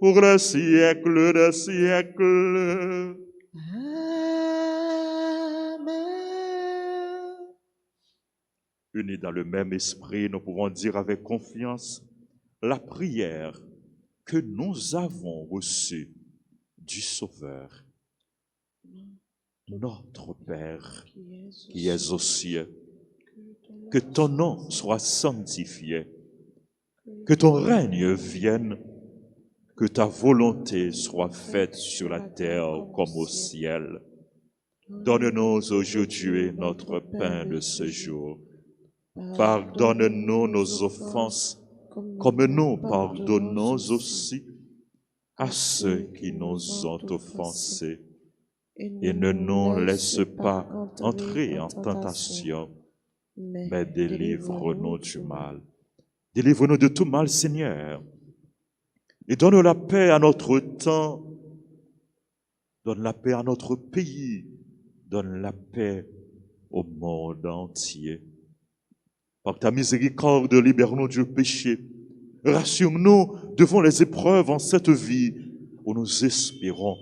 pour les siècles des siècles. Amen. Unis dans le même esprit, nous pouvons dire avec confiance la prière que nous avons reçue du Sauveur. Notre Père, qui es aux cieux, que ton nom soit sanctifié, que ton règne vienne, que ta volonté soit faite sur la terre comme au ciel. Donne-nous aujourd'hui notre pain de ce jour. Pardonne-nous nos offenses, comme nous pardonnons aussi à ceux qui nous ont offensés. Et ne nous laisse pas entrer en tentation, mais délivre-nous du mal. Délivre-nous de tout mal, Seigneur. Et donne la paix à notre temps, donne la paix à notre pays, donne la paix au monde entier. Par ta miséricorde, libère-nous du péché. Rassure-nous devant les épreuves en cette vie où nous espérons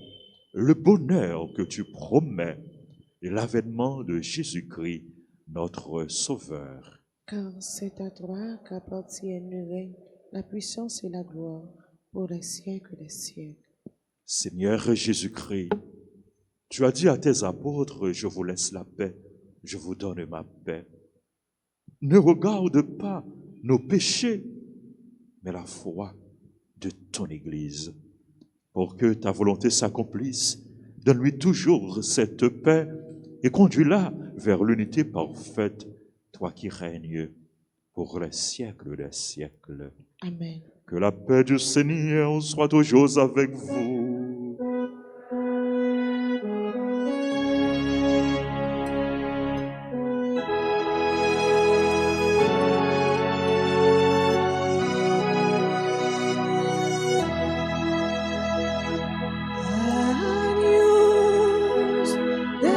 le bonheur que tu promets et l'avènement de Jésus-Christ, notre Sauveur. Car c'est à toi qu'appartiennent le règne, la puissance et la gloire pour les siècles des siècles. Seigneur Jésus-Christ, tu as dit à tes apôtres, je vous laisse la paix, je vous donne ma paix. Ne regarde pas nos péchés, mais la foi de ton Église. Pour que ta volonté s'accomplisse, donne-lui toujours cette paix et conduis-la vers l'unité parfaite, toi qui règnes pour les siècles des siècles. Amen. Que la paix du Seigneur soit toujours avec vous. Agnus Dei,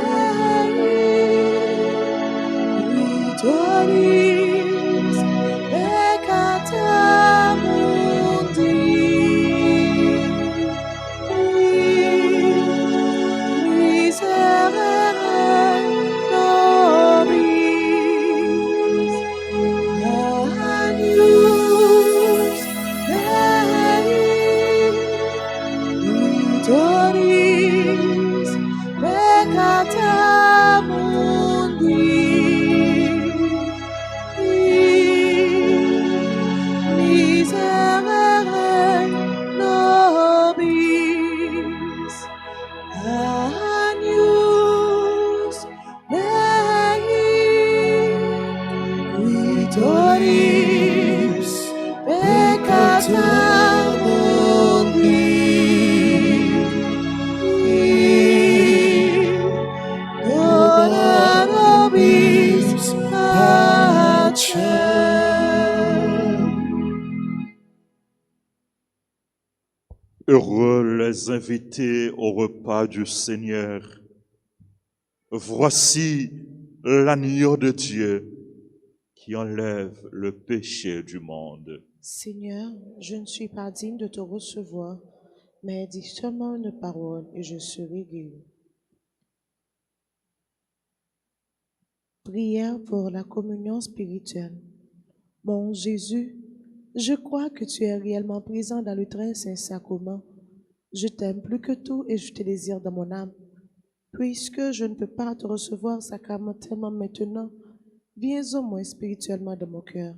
victoris peccata mundi, Heureux les invités au repas du Seigneur. Voici l'agneau de Dieu qui enlève le péché du monde. Seigneur, je ne suis pas digne de te recevoir, mais dis seulement une parole et je serai guéri. Prière pour la communion spirituelle. Mon Jésus, je crois que tu es réellement présent dans le très saint sacrement. Je t'aime plus que tout et je te désire dans mon âme. Puisque je ne peux pas te recevoir sacramentellement maintenant, viens au moins spirituellement dans mon cœur.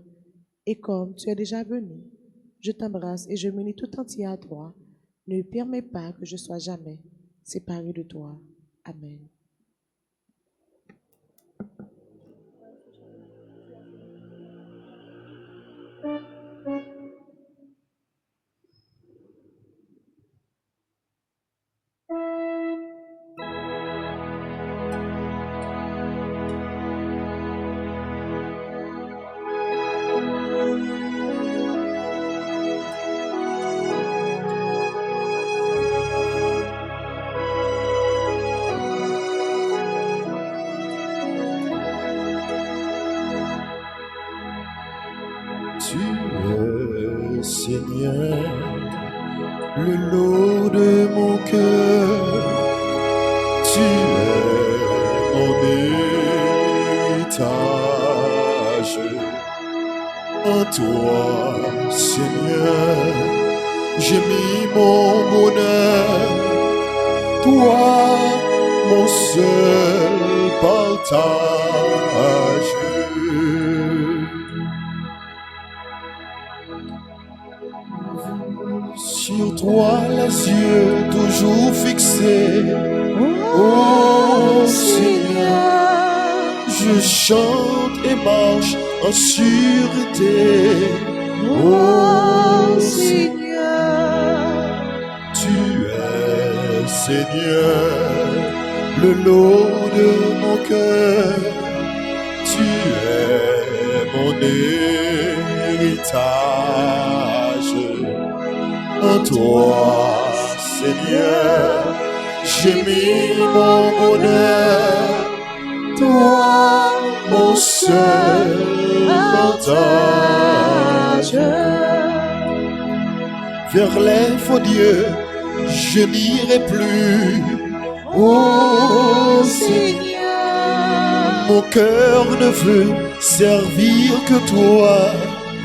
Et comme tu es déjà venu, je t'embrasse et je m'unis tout entier à toi. Ne permets pas que je sois jamais séparé de toi. Amen. Tu es, Seigneur, le lot de mon cœur. Tu es mon héritage. En toi, Seigneur, j'ai mis mon bonheur. Toi, mon seul partage. Sur toi les yeux toujours fixés, oh Seigneur, je chante et marche en sûreté, oh Seigneur, tu es Seigneur, le lot de mon cœur, tu es mon héritage. En toi, Seigneur, j'ai mis mon bonheur, toi, mon seul partage. Vers les faux dieux, je n'irai plus, oh Seigneur, mon cœur ne veut servir que toi,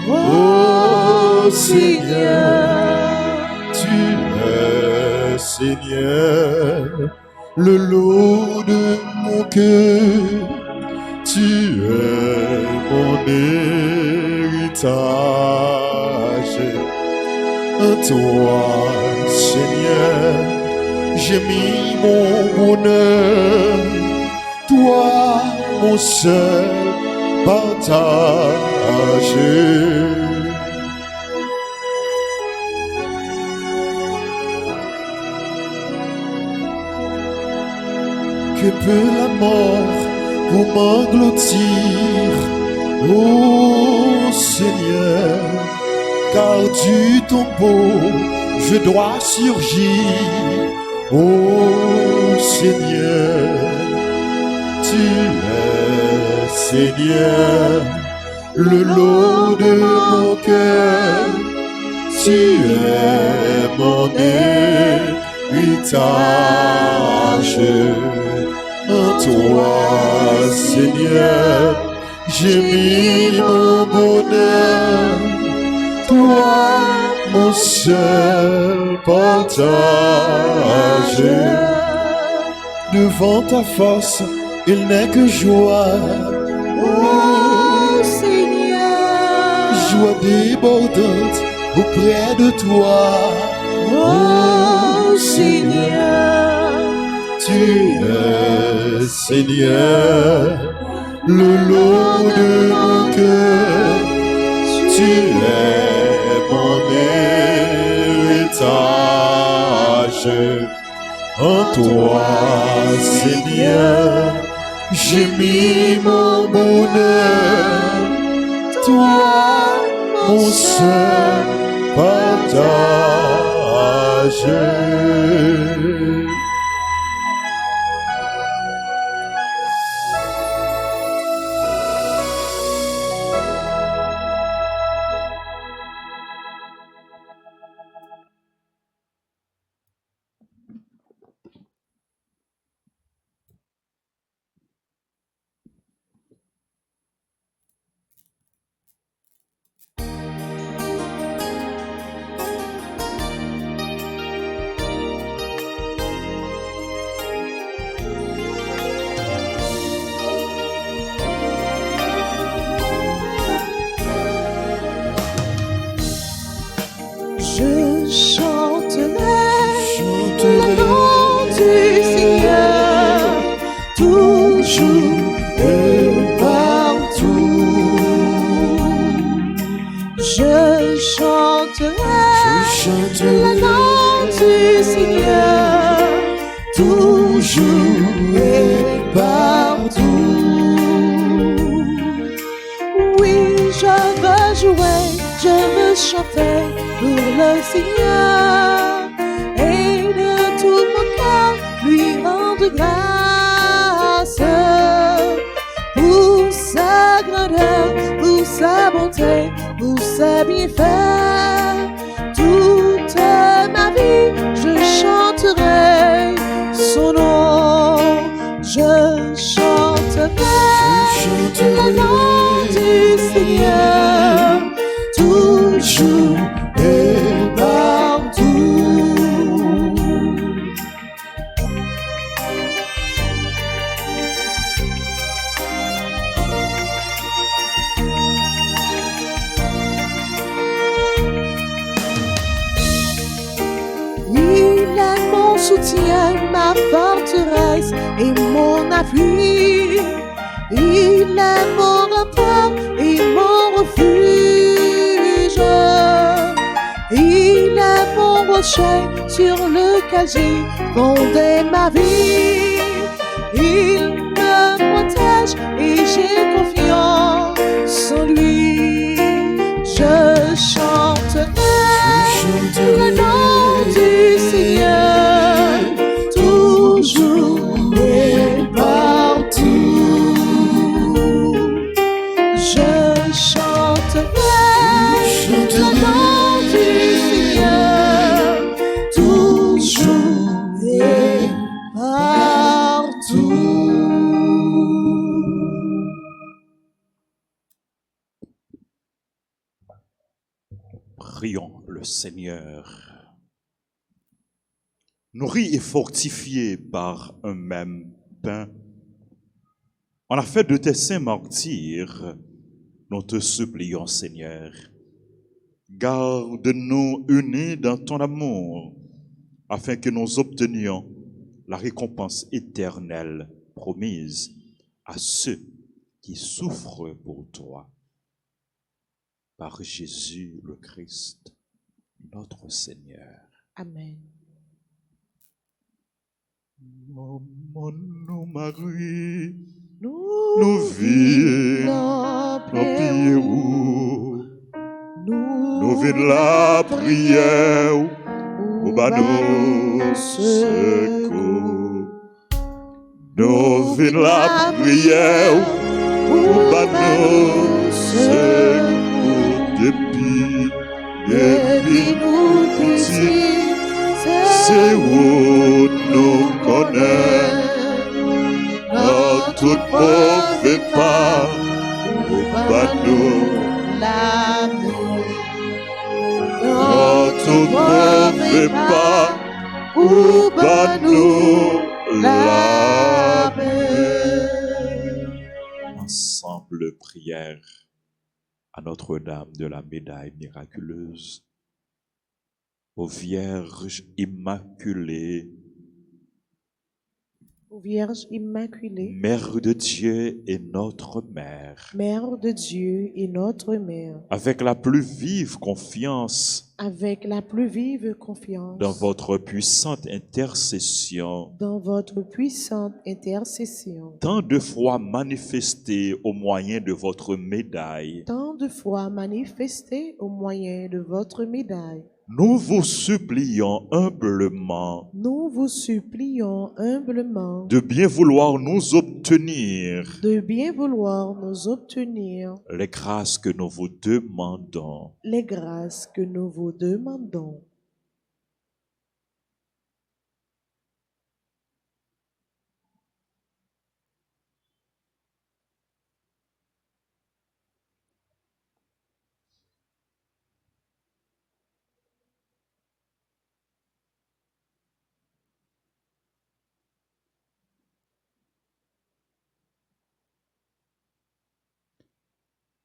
oh Seigneur. Tu es, Seigneur, le lot de mon cœur. Tu es mon héritage. En toi, Seigneur, j'ai mis mon bonheur. Toi, mon seul partage. Que peut la mort vous m'engloutir, oh Seigneur, car du tombeau je dois surgir, oh Seigneur, tu es Seigneur, le lot de mon cœur, tu es mon héritage. En toi, Seigneur, j'ai mis mon bonheur, toi, mon seul partage. Devant ta face, il n'est que joie, Oh Seigneur, joie débordante auprès de toi, oh Seigneur, tu es, Seigneur, le lot de mon cœur, tu es mon héritage. En toi, Seigneur, j'ai mis mon bonheur, toi, mon seul partage. passager. Je chanterai Chanterai le nom du Seigneur toujours et partout. Je chanterai le nom du Seigneur toujours et partout. Oui, je veux jouer, je veux chanter pour le Seigneur et de tout mon cœur lui rendre grâce pour sa grandeur, pour sa bonté, pour ses bienfaits. Toute ma vie, je chanterai son nom. Je chanterai le nom du Seigneur toujours et partout. Il est mon soutien, ma forteresse et mon appui. Il est mon rempart et mon refuge. Il est mon rocher sur lequel j'ai fondé ma vie. Il me protège et j'ai confiance en lui. Je chanterai le nom du Seigneur toujours et partout. Je chanterai le nom du Seigneur toujours et partout. Prions le Seigneur. Nourris et fortifiés par un même pain, en la fête de tes saints martyrs, nous te supplions, Seigneur. Garde-nous unis dans ton amour, afin que nous obtenions la récompense éternelle promise à ceux qui souffrent pour toi. Par Jésus le Christ, notre Seigneur. Amen. Nous, Marie, Nous nous vîmes en en Pérou, nous vîmes la la prière au bas nos secours. Nous vîmes la prière au bas nos secours. Depuis nous petits, c'est où nous connaissons dans toute pauvre part, au bas nous l'amour. dans toute pauvre part, au bas nous la paix. Ensemble, prière à Notre-Dame de la Médaille miraculeuse, aux Vierges immaculées, Vierge Immaculée, Mère de Dieu et notre Mère, Mère de Dieu et notre Mère, avec la plus vive confiance avec la plus vive confiance dans votre puissante intercession, dans votre puissante intercession, tant de fois manifestée au moyen de votre médaille, tant de fois manifestée au moyen de votre médaille, nous vous supplions humblement nous vous supplions humblement de bien vouloir nous obtenir de bien vouloir nous obtenir les grâces que nous vous demandons. les grâces que nous vous demandons.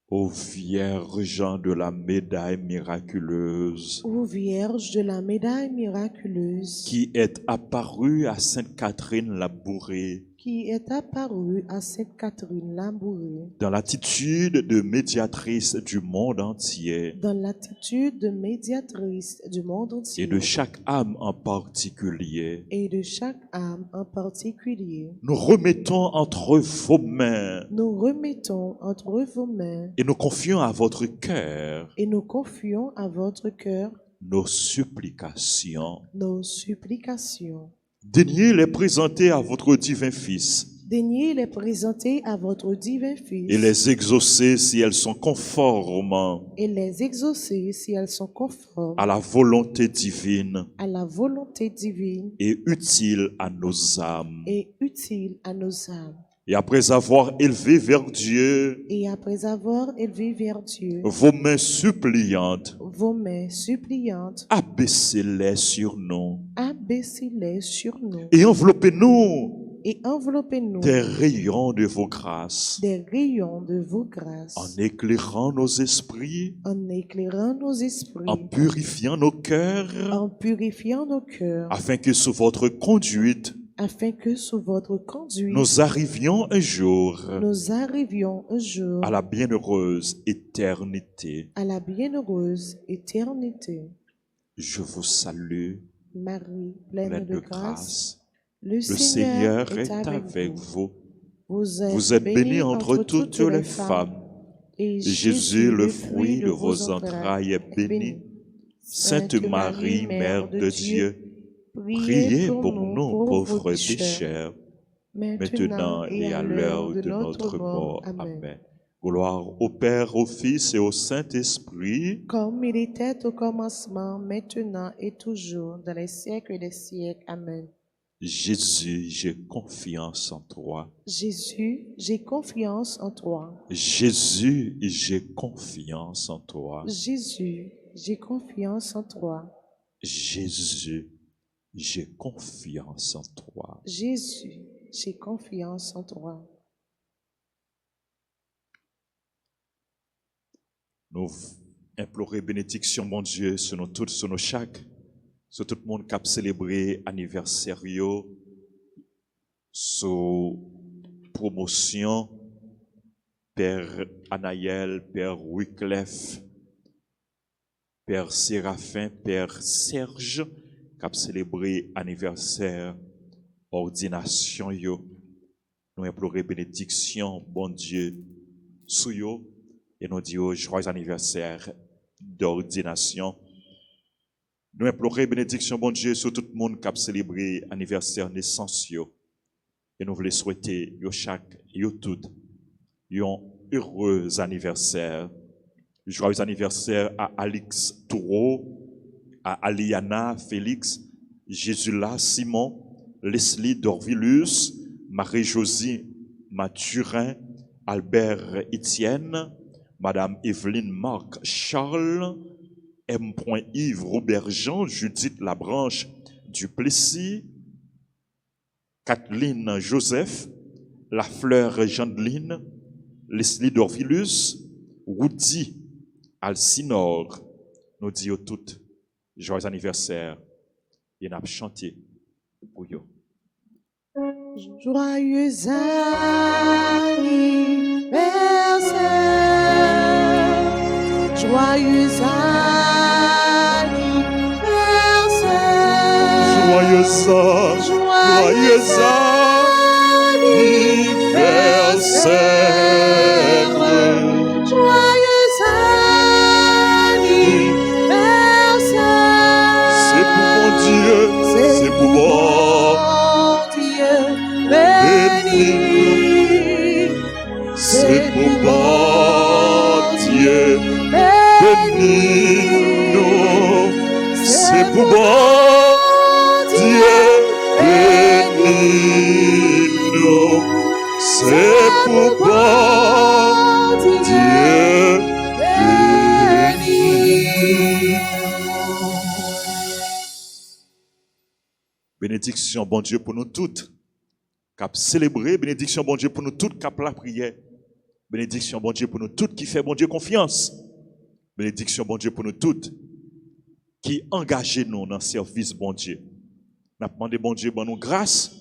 Ô Vierge de la médaille miraculeuse, Ô Vierge de la médaille miraculeuse, qui est apparue à Sainte Catherine la Bourrée qui est apparue à Sainte Catherine la Bourrée, dans l'attitude de médiatrice du monde entier dans l'attitude de médiatrice du monde entier et de chaque âme en particulier, et de chaque âme en particulier, nous remettons entre vos mains nous remettons entre vos mains et nous confions à votre cœur et nous confions à votre cœur nos supplications. nos supplications. Daignez les présenter à votre divin Fils Daignez les présenter à votre divin Fils et les exaucer si elles sont conformes et les exaucer si elles sont conformes à la volonté divine à la volonté divine et utiles à nos âmes. et utiles à nos âmes. Et après avoir élevé vers Dieu Et après avoir élevé vers Dieu vos mains suppliantes, vos mains suppliantes, abaissez-les sur nous abaissez-les sur nous et enveloppez-nous et enveloppez-nous des rayons de vos grâces, des rayons de vos grâces, en éclairant nos esprits, en éclairant nos esprits, en purifiant nos cœurs, en purifiant nos cœurs, afin que sous votre conduite, afin que sous votre conduite, nous arrivions un jour nous arrivions un jour à la bienheureuse éternité. à la bienheureuse éternité. Je vous salue, Marie, pleine de grâce, le le Seigneur est avec vous. Vous êtes bénie entre toutes les femmes, et et Jésus, le fruit de vos entrailles, est béni. Sainte Marie, Mère de Dieu, priez pour nous pauvres pécheurs, maintenant et à l'heure de notre mort. Amen. Gloire au Père, au Fils et au Saint-Esprit, comme il était au commencement, maintenant et toujours, dans les siècles des siècles. Amen. Jésus, j'ai confiance en toi. Jésus, j'ai confiance en toi. Jésus, j'ai confiance en toi. Jésus, j'ai confiance en toi. Jésus, j'ai confiance en toi. Jésus, j'ai confiance en toi. Nous implorons bénédiction, mon Dieu, sur nous tous, sur nos chaque, sur tout le monde qui a célébré anniversaire, sur promotion, Père Anaël, Père Wyclef, Père Séraphin, Père Serge, qui a célébré anniversaire, ordination, nous implorons bénédiction, bon Dieu, sur yo, et nous disons joyeux anniversaire d'ordination. Nous implorons bénédiction, bon Dieu, sur tout le monde qui a célébré anniversaire naissance. Et nous voulons souhaiter yo chaque, yo tout, un heureux anniversaire. Joyeux anniversaire à Alix Toureau, à Aliana Félix, Jésula Simon, Leslie Dorvilus, Marie-Josie Mathurin, Albert Etienne, Madame Evelyne Marc Charles, M. Yves Robert Jean, Judith Labranche Duplessis, Kathleen Joseph, Lafleur Jandeline, Leslie Dorvilus, Woody Alcinor, nous disons toutes joyeux anniversaire et nous chanté pour vous. Joyeux anniversaire, joyeux anniversaire, Joyeux anniversaire, joyeux anniversaire. c'est pour bon Dieu bénis-nous. C'est pour bon Dieu bénis-nous. Bénédiction, bon Dieu, pour nous toutes. Cap célébrer, bénédiction, bon Dieu, pour nous toutes, cap la prière. Bénédiction, bon Dieu, pour nous toutes qui fait, bon Dieu, confiance. Bénédiction, bon Dieu, pour nous toutes qui engagez nous dans le service, bon Dieu. Nous demandons, bon Dieu, bon nous grâce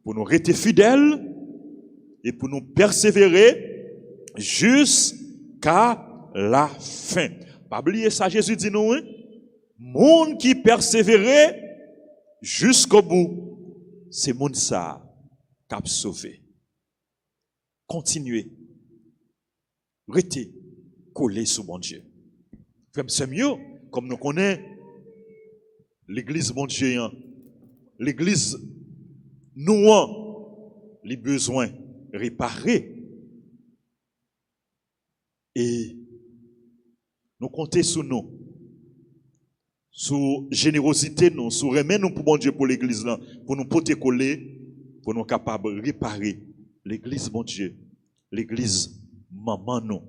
pour nous rester fidèles et pour nous persévérer jusqu'à la fin. Pas oublier ça, Jésus dit nous, hein? Monde qui persévérait jusqu'au bout, c'est monde ça qui a sauvé. Continuez. Restez collés sur bon Dieu. C'est mieux, comme nous connaissons l'église bon Dieu, l'église nous les besoins réparés. Et nous comptons sur nous, sur générosité, nous, sur remettre nous pour bon Dieu pour l'église, pour nous porter coller, pour nous capables de réparer l'église bon Dieu, l'église maman nous.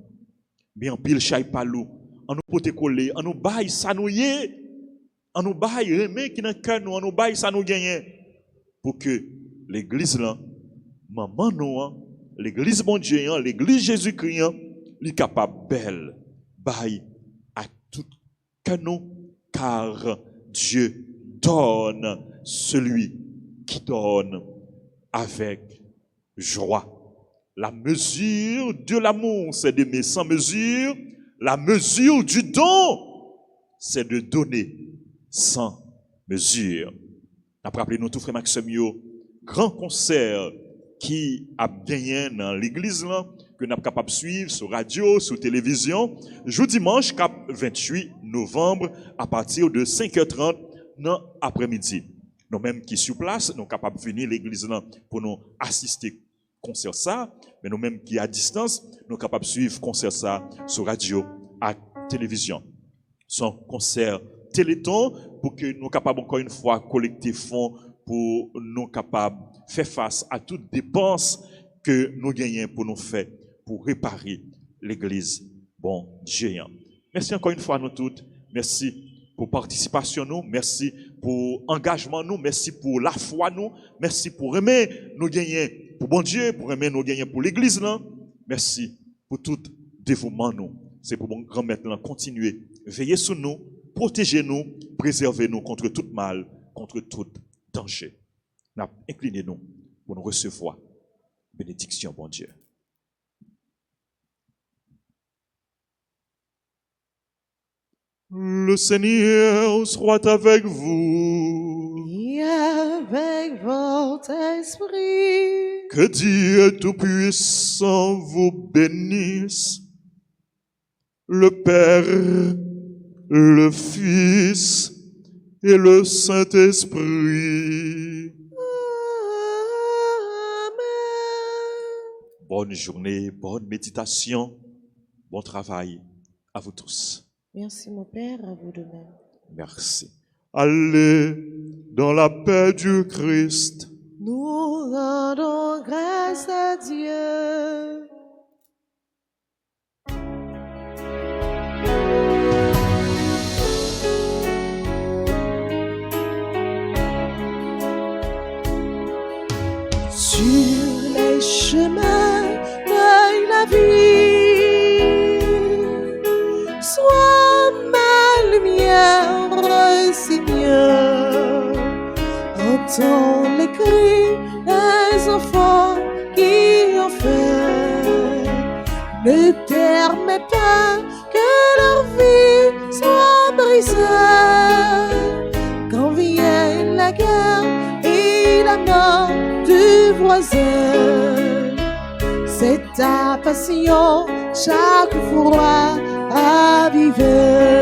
Bien pile chay palou, on nous porter coller, on nous baille ça nous yé, on nous baille remet qui dans cœur nous, on nous baille ça nous gagne pour que l'église là, maman nous, l'église bon Dieu, l'église Jésus-Christ, est capable belle, baille à tout canon, car Dieu donne celui qui donne avec joie. La mesure de l'amour, c'est d'aimer sans mesure. La mesure du don, c'est de donner sans mesure. Rappelez-nous tout, frère Maxime, grand concert qui a gagné dans l'église, que nous sommes capables de suivre sur radio, sur télévision, jeudi dimanche 28 novembre à partir de 5h30 dans l'après-midi. Nous-mêmes qui sommes sur place, nous sommes capables de venir à l'église pour nous assister au concert ça, mais nous-mêmes qui à distance, nous sommes capables de suivre le concert ça sur radio, à télévision. Son concert Téléthon pour que nous soyons capables encore une fois de collecter fonds pour nous capables de faire face à toutes dépenses que nous gagnons pour nous faire, pour réparer l'église. Bon Dieu. Merci encore une fois à nous toutes. Merci pour participation nous. Merci pour engagement nous. Merci pour la foi nous. Merci pour aimer nous gagner pour bon Dieu, pour aimer nous gagner pour l'église là. Merci pour tout dévouement nous. C'est pour mon grand maître là continuer. Veillez sur nous, protégez nous, préservez nous contre tout mal, contre tout danger. Inclinez-nous pour nous recevoir. Bénédiction, bon Dieu. Le Seigneur soit avec vous. Et avec votre esprit. Que Dieu Tout-Puissant vous bénisse, le Père, le Fils et le Saint-Esprit. Bonne journée, bonne méditation, bon travail à vous tous. Merci mon Père, à vous de même. Merci. Allez dans la paix du Christ. Nous rendons grâce à Dieu. Sur les chemins de la vie, sois ma lumière, Seigneur. Entends les cris des enfants qui ont faim. Ne permets pas que leur vie soit brisée. Quand vient la guerre et la mort du voisin, c'est ta passion chaque fois ravivée.